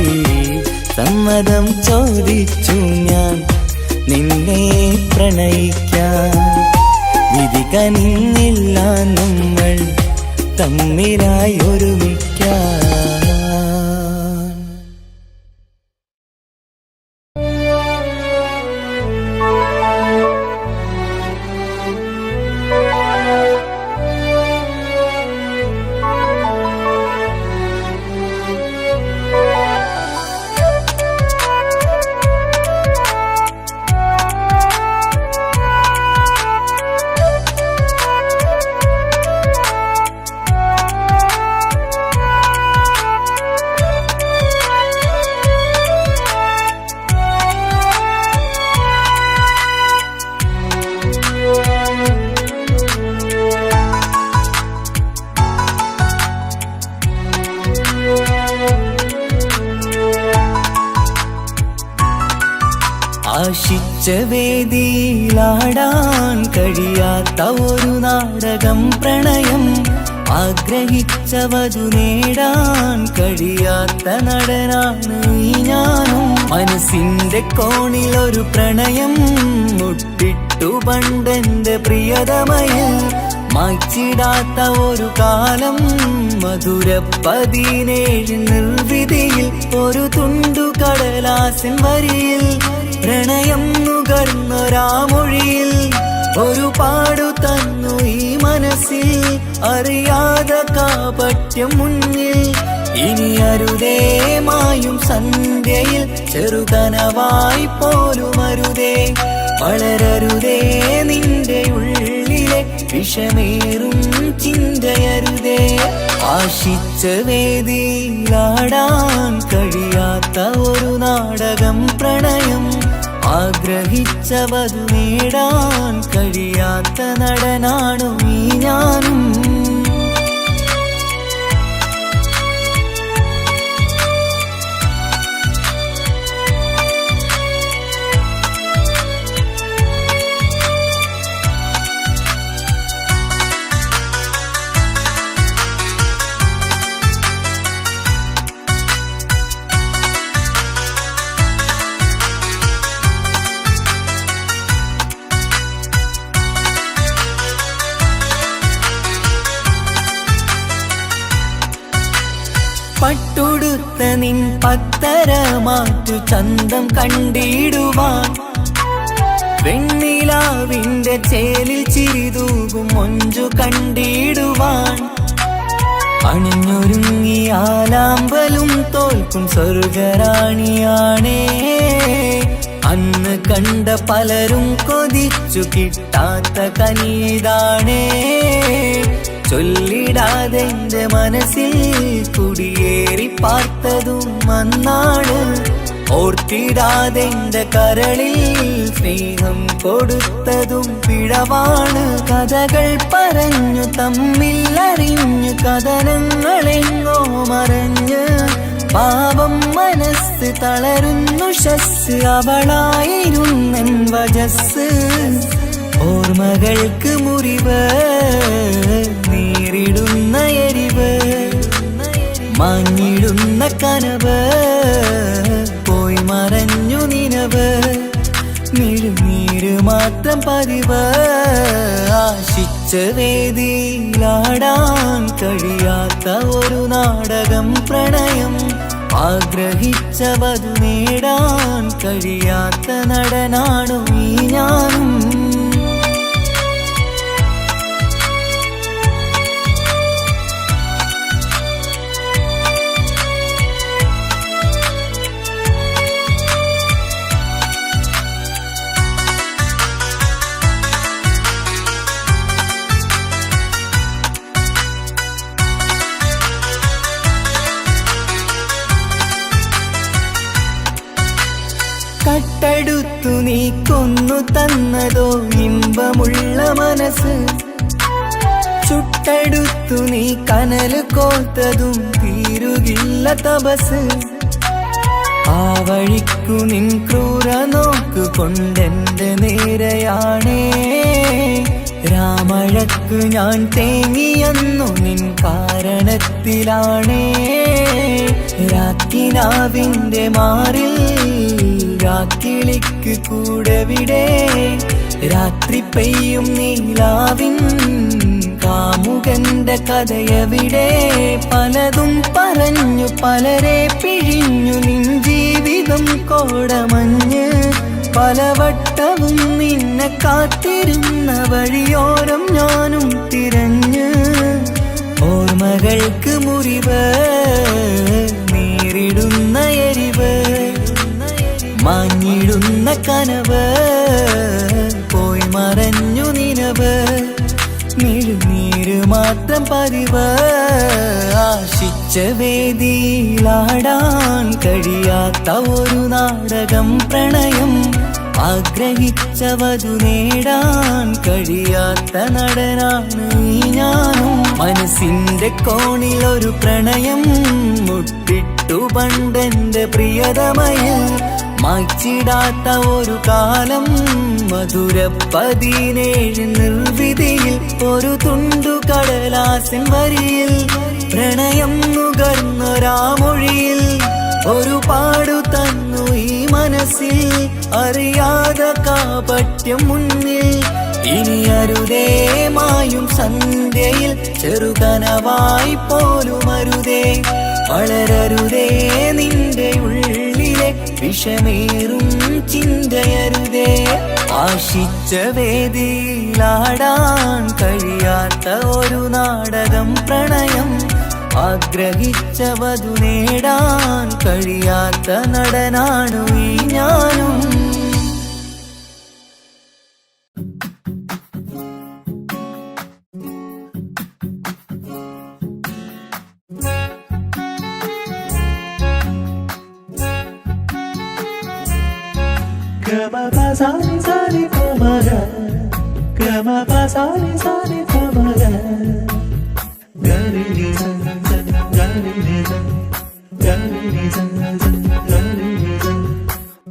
S5: സമ്മതം ചോദിച്ചു ഞാൻ നിന്നെ പ്രണയിക്കാൻ വിധി കനിഞ്ഞില്ല നമ്മൾ തമ്മിലായി ഒരുമിക്കാൻ ആശിച്ച വേദിയിലാടാൻ കഴിയാത്ത ഒരു നാടകം പ്രണയം ആഗ്രഹിച്ചവതു നേടാൻ കഴിയാത്ത നടനാണ് ഈ ഞാനും മനസ്സിന്റെ കോണിലൊരു പ്രണയം മുട്ടിട്ടു പണ്ടെന്റെ പ്രിയതമയിൽ മായ്ച്ചിടാത്ത ഒരു കാലം മധുര 17 നിർവിധിയിൽ ഒരു തുണ്ടു കടലാസിൻ വരിയിൽ പ്രണയം നുകർന്നൊരാമൊഴിയിൽ ഒരു പാടു തന്നു ഈ മനസ്സിൽ അറിയാതെ കാപട്യം മുന്നിൽ ഇനി അരുതേ മായും സന്ധ്യയിൽ ചെറുകനവായി പോലും അരുതേ
S2: വളരരുതേ നിന്റെ ഉള്ളിലെ വിഷമേറും ചിന്തയരുതേ. ആശിച്ച വേദിയിലാടാൻ കഴിയാത്ത ഒരു നാടകം പ്രണയം, ആഗ്രഹിച്ച വധു നേടാൻ കഴിയാത്ത നടനാണു ഈ ഞാനും. പട്ടുടുത്ത നിൻ പത്തര മാറ്റു ചന്തം കണ്ടിടുവാൻ, വെണ്ണിലാവിന്റെ ചേലിൽ ചിരിതൂകും മൊഞ്ചു കണ്ടിടുവാൻ, അണിഞ്ഞൊരുങ്ങി ആലാമ്പലും തോൽക്കും സ്വർഗറാണിയാണേ. അന്ന് കണ്ട പലരും കൊതിച്ചു കിട്ടാത്ത കനീതാണേ. ചൊല്ലിടാതെ എന്റെ മനസ്സിൽ കുടിയേറി പാർത്തതും അന്നാണ്, ഓർത്തിടാതെ എന്റെ കരളിൽ സ്നേഹം കൊടുത്തതും പിഴവാണ്. കഥകൾ പറഞ്ഞു തമ്മിൽ അറിഞ്ഞു കഥനങ്ങളെങ്ങോ മറഞ്ഞ്, പാപം മനസ്സ് തളരുന്നു ഷസ്, അവളായിരുന്നെൻ വജസ്. ഓർമ്മകൾക്ക് മുറിവ് നേരിടുന്ന എരിവ്, മാഞ്ഞിടുന്ന കനവ് പോയി മറഞ്ഞു നിനവ്, മിഴുനീര് മാത്രം പതിവ്. ആശിച്ച വേദിയിലാടാൻ കഴിയാത്ത ഒരു നാടകം പ്രണയം, ആഗ്രഹിച്ച വധു നേടാൻ കഴിയാത്ത നടനാണു ഈ ഞാനും. കട്ടെടുത്തു നീ കൊന്നു തന്നതോ ഇമ്പമുള്ള മനസ്സ്, ചുട്ടെടുത്തു നീ കനല് കോത്തതും തീരുകില്ല തപസ്. ആ വഴിക്കു നിൻ ക്രൂര നോക്കു കൊണ്ടെന്റെ നേരെയാണേ. രാമഴക്കു ഞാൻ തേങ്ങിയെന്നു നിൻ കാരണത്തിലാണേ. രാക്കിനാവിന്റെ മാറിൽ രാക്കിളിക്ക് കൂടെവിടെ, രാത്രി പെയ്യും നീലാവിൻ കാമുകന്റെ കഥയവിടെ. പലതും പറഞ്ഞു പലരെ പിഴിഞ്ഞു നിൻ ജീവിതം കോടമഞ്ഞ്, പലവട്ടവും നിന്നെ കാത്തിരുന്ന വഴിയോരം ഞാനും തിരഞ്ഞ്. ഓർമ്മകൾക്ക് മുറിവ് നേരിടുന്ന എരിവ്, മാഞ്ഞിടുന്ന കനവ് പോയി മറഞ്ഞു നിനവ്, മിഴുനീര് മാത്രം പതിവ്. ആശിച്ച വേദിയിലാടാൻ കഴിയാത്ത ഒരു നാടകം പ്രണയം, ആഗ്രഹിച്ച വധു നേടാൻ കഴിയാത്ത നടനാണ് ഈ ഞാനും. മനസ്സിന്റെ കോണിൽ ഒരു പ്രണയം മുട്ടിട്ടു പണ്ടെന്റെ പ്രിയതമയിൽ, മായ്ച്ചിടാത്ത ഒരു കാലം മധുര 17 നിർവിധിയിൽ. ഒരു തുണ്ടു കടലാസിൻ വരിയിൽ പ്രണയം നുകർന്നൊരാമൊഴിയിൽ, ഒരു പാടു തന്നു ഈ മനസ്സിൽ അറിയാതെ കാപട്യം മുന്നിൽ. ഇനി അരുതേ മായും സന്ധ്യയിൽ ചെറുകനവായി പോലും അരുതേ, വളരരുതേ നിന്റെ ഉള്ളിലെ വിഷമേറും ചിന്തയരുതേ. ആശിച്ച വേദിയിലാടാൻ കഴിയാത്ത ഒരു നാടകം പ്രണയം, ആഗ്രഹിച്ച വധു നേടാൻ കഴിയാത്ത നടനാണു ഈ ഞാനും.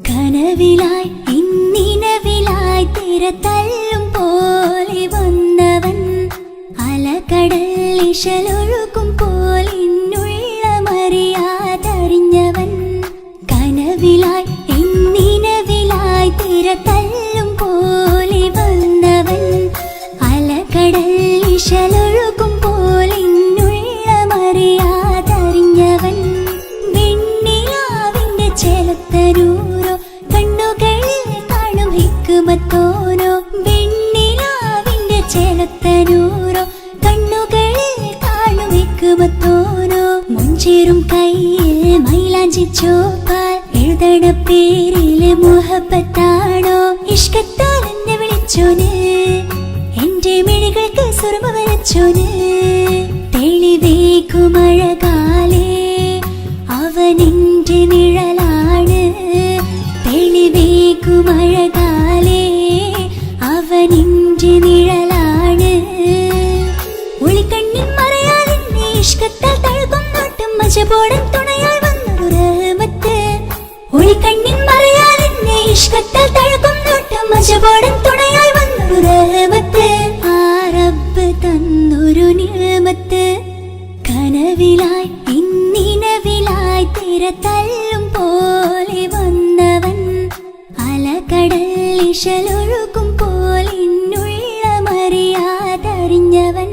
S3: കനവിലായി ഇന്നിനവിലായി തിരതല്ലും പോലെ വന്നവൻ അലകടൽ ഇശലൊഴുകും പോലിന്നുള്ളമറിയാതറിഞ്ഞവൻ കനവിലായി ഇന്നിനവിലായി തിരതല്ലും പോലെ വന്നവൻ അലകടൽ ഇശലൊഴുകും പോലിന്നുള്ളമറിയാതറിഞ്ഞവൻ വെണ്ണിലാവിന്റെ ചെലത്തരൂരോ കണ്ണുകളിൽ കാണും ഹിക്കുമത്തോനോ വെണ്ണിലാവിന്റെ ചെലത്തരൂരോ കണ്ണുകളിൽ കാണും ഹിക്കുമത്തോനോ മുഞ്ചേറും കയ്യിൽ മൈലാഞ്ചി ചോപ്പാൽ എഴുതണ പേരില് മുഹബത്താണോ ഇഷ്കത്താൽ എന്നെ വിളിച്ചോന് എന്റെ മിഴികൾക്ക് സുറുമ വരച്ചോന് തെളിവേക്കുമഴകാലേ അവനെന്റെ നിഴലാണ് തെളിവേക്കുമഴകാലേ അവനെന്റെ നിഴലാണ് ഒളിക്കണ്ണിൻ മറയാലെന്നെ ഇഷ്കത്താൽ തഴുകും നോട്ടും മജബോടൻ തുണയായി വന്നൊരു റഹ്മത്ത് ഒളിക്കണ്ണിൻ മറയാലെന്നെ ഇഷ്കത്താൽ തഴുകും നോട്ടും മജബോടൻ തുണയായി വന്നൊരു റഹ്മത്ത് ആ റബ്ബ് തന്നൊരു നിഅമത്ത് കനവിലായി ഇന്നിനവിലായി തിരതല്ലും പോലെ വന്നവൻ അലകടൽ ഇശലൊഴുകും പോലിന്നുള്ളമറിയാതറിഞ്ഞവൻ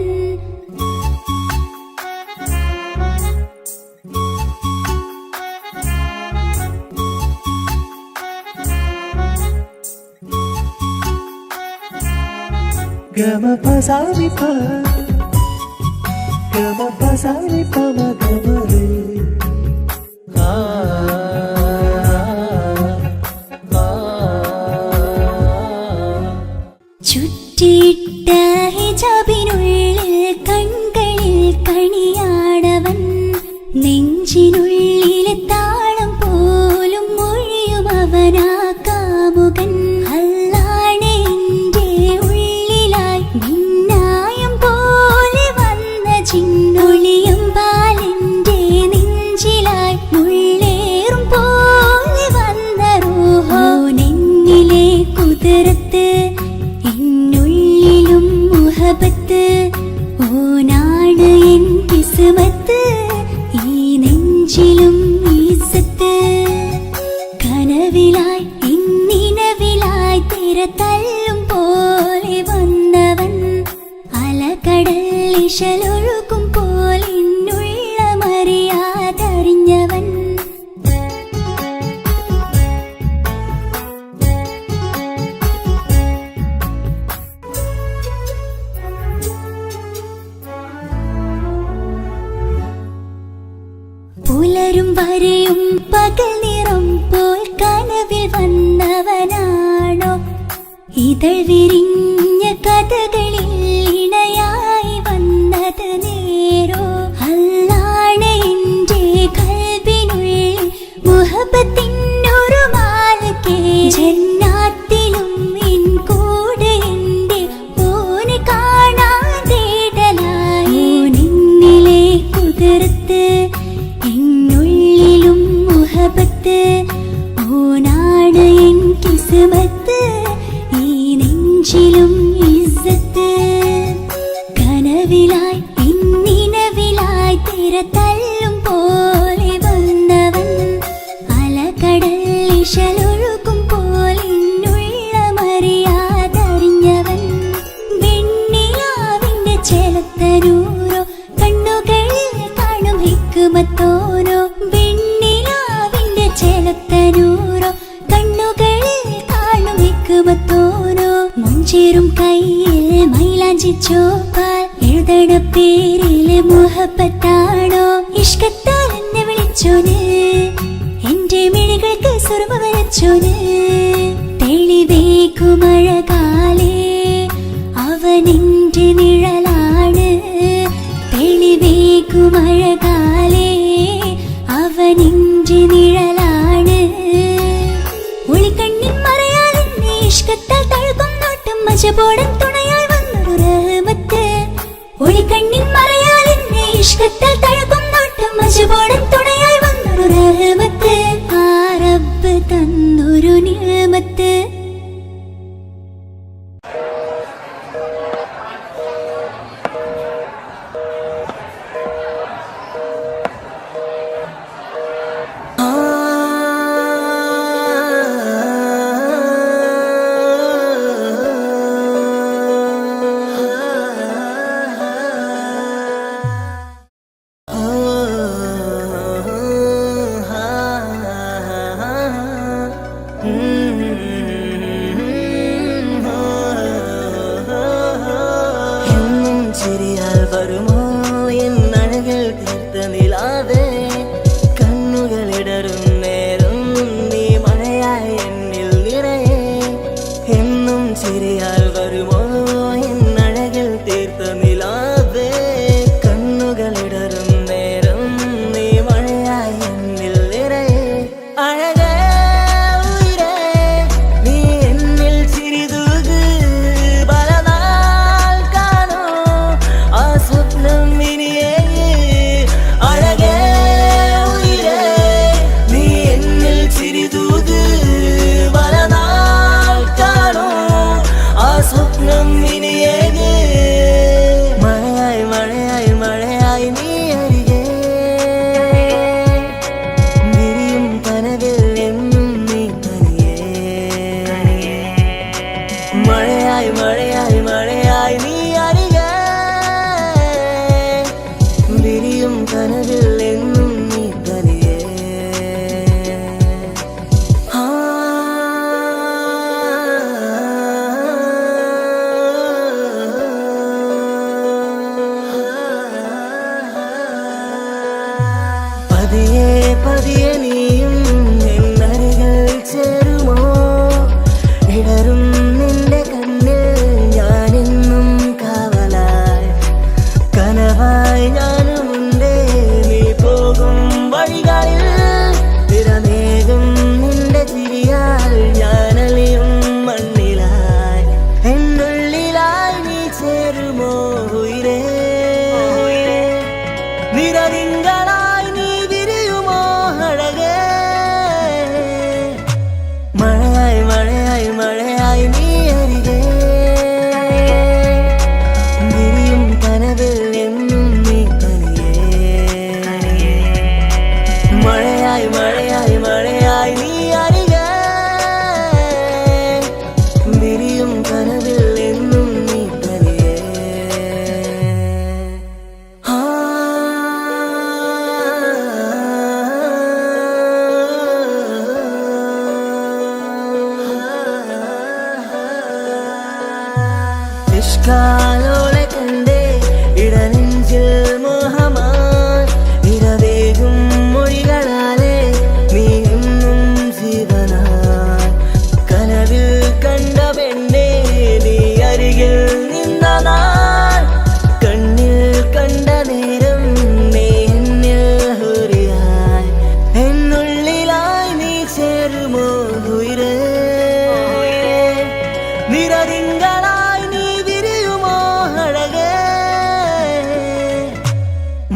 S3: ചുറ്റിയിട്ട ഹിജാബിനുള്ളിൽ കൺകളിൽ കണിയാടവൻ നെഞ്ചിനുള്ളിലെ താളം പോലും മൊഴിയും അവനാ കാമുകൻ അല്ലാണെ എന്റെ ഉള്ളിലായി മിന്നായം പോലെ വന്ന ചിന്നൊളിയും പാലെന്റെ നെഞ്ചിലായി മുള്ളേറും പോലെ വന്ന റൂഹോ നെന്നിലെ കുതിരത്ത് എന്നുള്ളിലും മുഹബത്ത് ഓനാണ് എൻ കിസ്മത്ത് ഈ നെഞ്ചിലും ഈസത്ത് കനവിലായി ഇന്നിനവിലായി തിരതല്ലും പോലെ വന്നവൻ അലകടൽ ഇശലൊഴുകും പോലിന്നുള്ളമറിയാതറിഞ്ഞവൻ പുലരും വരെയും പകൽ നിറം പോൽ കനവിൽ വന്നവനാണോ ഇതൾ വിരിഞ്ഞ കഥകളിൽ ഇണയായി വന്നത് നേരോ അല്ലാണെ എന്റെ കൽബിനുള്ളിൽ മുഹബത്തിനൊരു മാലക്കേ ജന്നാത്തിലും എൻ കൂടെ എന്റെ ഓനെ കാണാൻ തേടലായി നിന്നിലെ കുതിർത്ത് എന്നുള്ളിലും മുഹബത്ത് ഓനാണ് എൻ കിസ്മത്ത് ഈ നെഞ്ചിലും ഇസ്സത്ത് കനവിലായി ഇന്നിനവിലായി തിരതല്ലും പോലെ വന്നവൻ അലകടൽ ഇശലൊഴുകും പോലിന്നുള്ളമറിയാതറിഞ്ഞവൻ വെണ്ണിലാവിന്റെ ചെലത്തരൂരോ കണ്ണുകളിൽ കാണും ഹിക്കുമത്തോനോ വെണ്ണിലാവിന്റെ ചെലത്തരൂരോ കണ്ണുകളിൽ കാണും ഹിക്കുമത്തോനോ മുഞ്ചേറും കയ്യിൽ മൈലാഞ്ചി ചോപ്പാൽ എഴുതണ പേരില് മുഹബത്താണോ ഇഷ്കത്താൽ എന്നെ വിളിച്ചോന് എന്റെ മിഴികൾക്ക് സുറുമ വരച്ചോന് തെളിവേക്കുമഴകാലേ അവനെന്റെ നിഴലാണ് തെളിവേക്കുമഴകാലേ അവനെന്റെ നിഴലാണ് ഒളിക്കണ്ണിൻ മറയാ മജബോടൻ തുണയായി വന്നൊരു റഹ്മത്ത് ഒളിക്കണ്ണിൻ മറയാൽ എന്നെ ഇഷ്കത്താൽ തഴുകും നോട്ടം മജബോടൻ തുണയായി വന്നൊരു റഹ്മത്ത് ആ റബ്ബ് തന്നൊരു നിഅമത്ത്
S2: കാലോളെ കണ്ടേ ഇടനെഞ്ചിൽ മോഹമായി നിറവേകും മൊഴികളാലെ നീ എന്നും ജീവനായി കനവിൽ കണ്ട പെണ്ണേ നീ അരികിൽ നിന്ന നാൾ കണ്ണിൽ കണ്ട നേരം നീ എന്നിൽ ഹുരിയായി എന്നുള്ളിലായി നീ ചേരുമോ ഉയരേ നിറതിങ്കളായി നീ വിരിയുമോ അഴകേ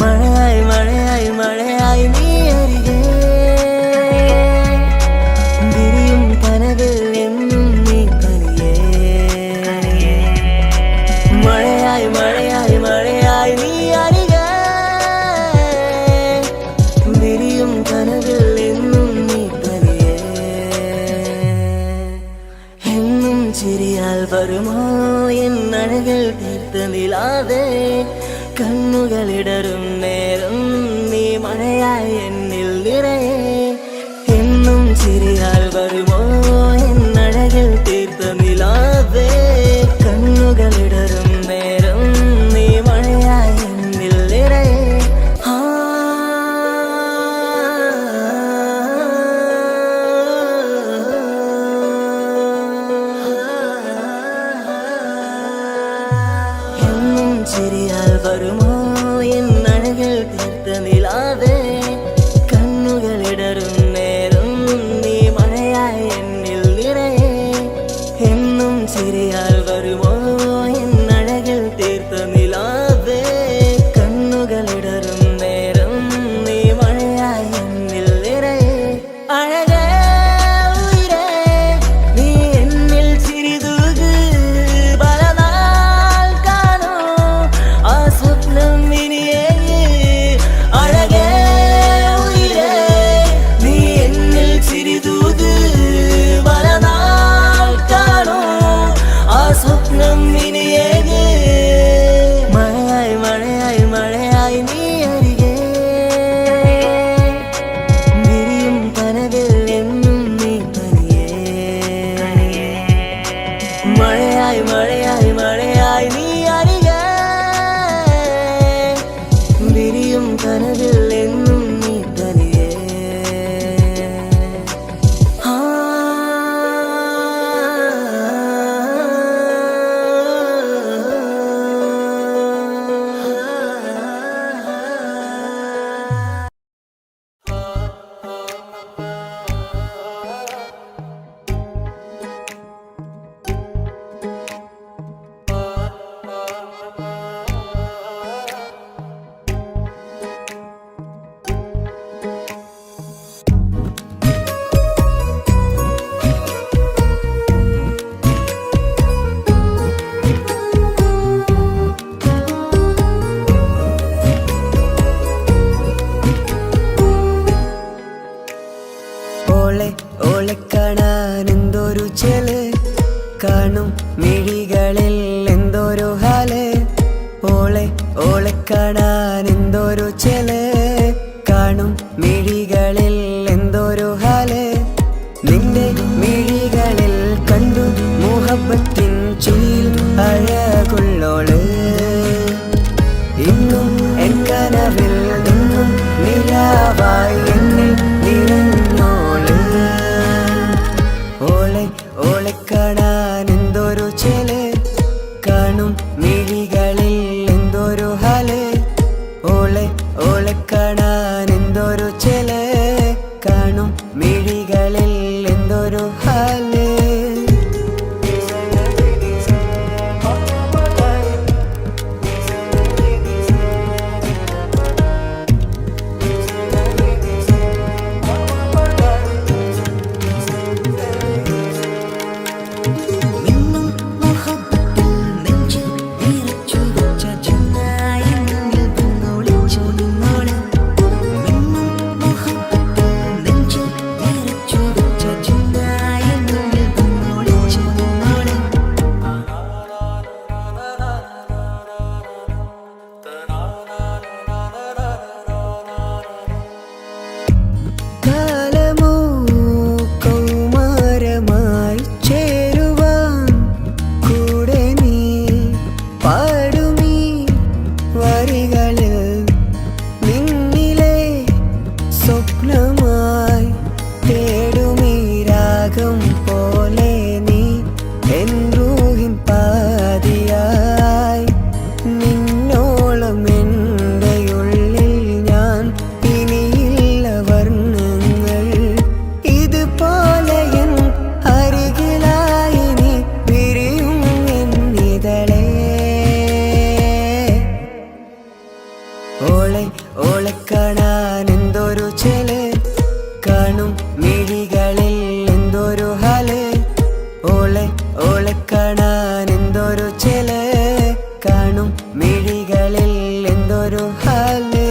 S2: മഴയായി മഴയായി മഴയായി നീ അരികെ വിരിയും കനവിൽ എന്നും നീ തനിയേ മഴയായി മഴയായി മഴയായി നീ അരികെ വിരിയും കനവിൽ എന്നും നീ തനിയേ എന്നും ചിരിയാൽ വരുമോ എന്നഴകൾ തീർത്ത നിലാതെ കണ്ണുകളിടറും നേരം നീ മഴയായി എന്നിൽ നിറയെ എന്നും ചിരിയാൽ വരുമോ എന്നഴകൾ തീർത്ത നിലാതെ കണ്ണുകളിടറും നേരം നീ മഴയായി എന്നിൽ നിറയെ എന്നും ചിരിയാൽ വരുമോ എന്നഴകൾ തീർത്ത നിലാതെ കണ്ണുകളിടറും നേരം നീ മഴയായി എന്നിൽ നിറയെ എന്നും ചിരിയാൽ ഓളെ ഓളെ കാണാൻ എന്തൊരു ചെല് കാണും മിഴികളിൽ എന്തൊരു ഹാല് ഓളെ ഓളെ കാണാൻ എന്തൊരു ചെല് കാണും മിഴികളിൽ എന്തൊരു ഹാല് നിന്റെ മിഴികളിൽ കണ്ടു മുഹബത്തിൻ ചുയിൽ അഴകുള്ളോള് ഇന്നും എൻ കനവിൽ നിന്നും നിലാവായി എന്നിൽ നിറഞ്ഞോള് ഓളെ ഓളെ കാണാൻ എന്തൊരു ചെല് കാണും മിഴികളിൽ എന്തൊരു ഹാല് ഓളെ ഓളെ കാണാൻ എന്തൊരു ചെല് കാണും മിഴികളിൽ എന്തൊരു ഹാല് ഓളെ ഓളെ കാണാൻ എന്തൊരു ചെല് കാണും മിഴികളിൽ എന്തൊരു ഹാല് ഓളെ ഓളെ കാണാൻ എന്തൊരു ചെല് കാണും മിഴികളിൽ എന്തൊരു ഹാല്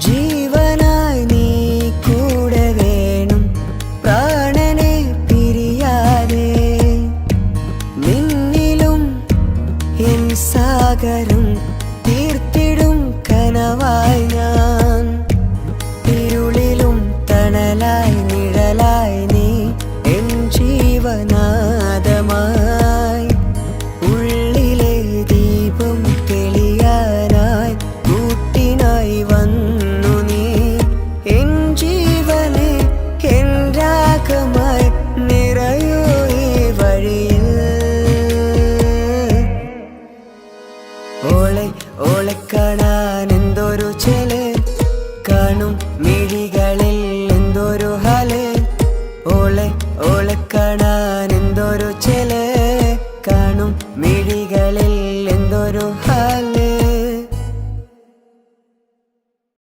S2: ജീവനായി നീ കൂടെ വേണം പ്രാണനെ പിരിയാതെ നിന്നിലും എൻ സാഗരം തീർത്തിടും കനവായി ഞാൻ ഇരുളിലും തണലായി നിഴലായി നീ എൻ ജീവനാദമായി ഉള്ളിലെ ദീപം തെളിയാനായി കൂട്ടിനായി വന്നു നീ എൻ ജീവനെ എൻ രാഗമായി നിറയൂ ഈ വഴിയിൽ ഓളെ ഓളെ കാണാൻ എന്തൊരു ചെല് കാണും മിഴികളിൽ എന്തൊരു ഹാല് ഓളെ ഓളെ കാണാൻ എന്തൊരു ചെല് കാണും മിഴികളിൽ എന്തൊരു ഹാല്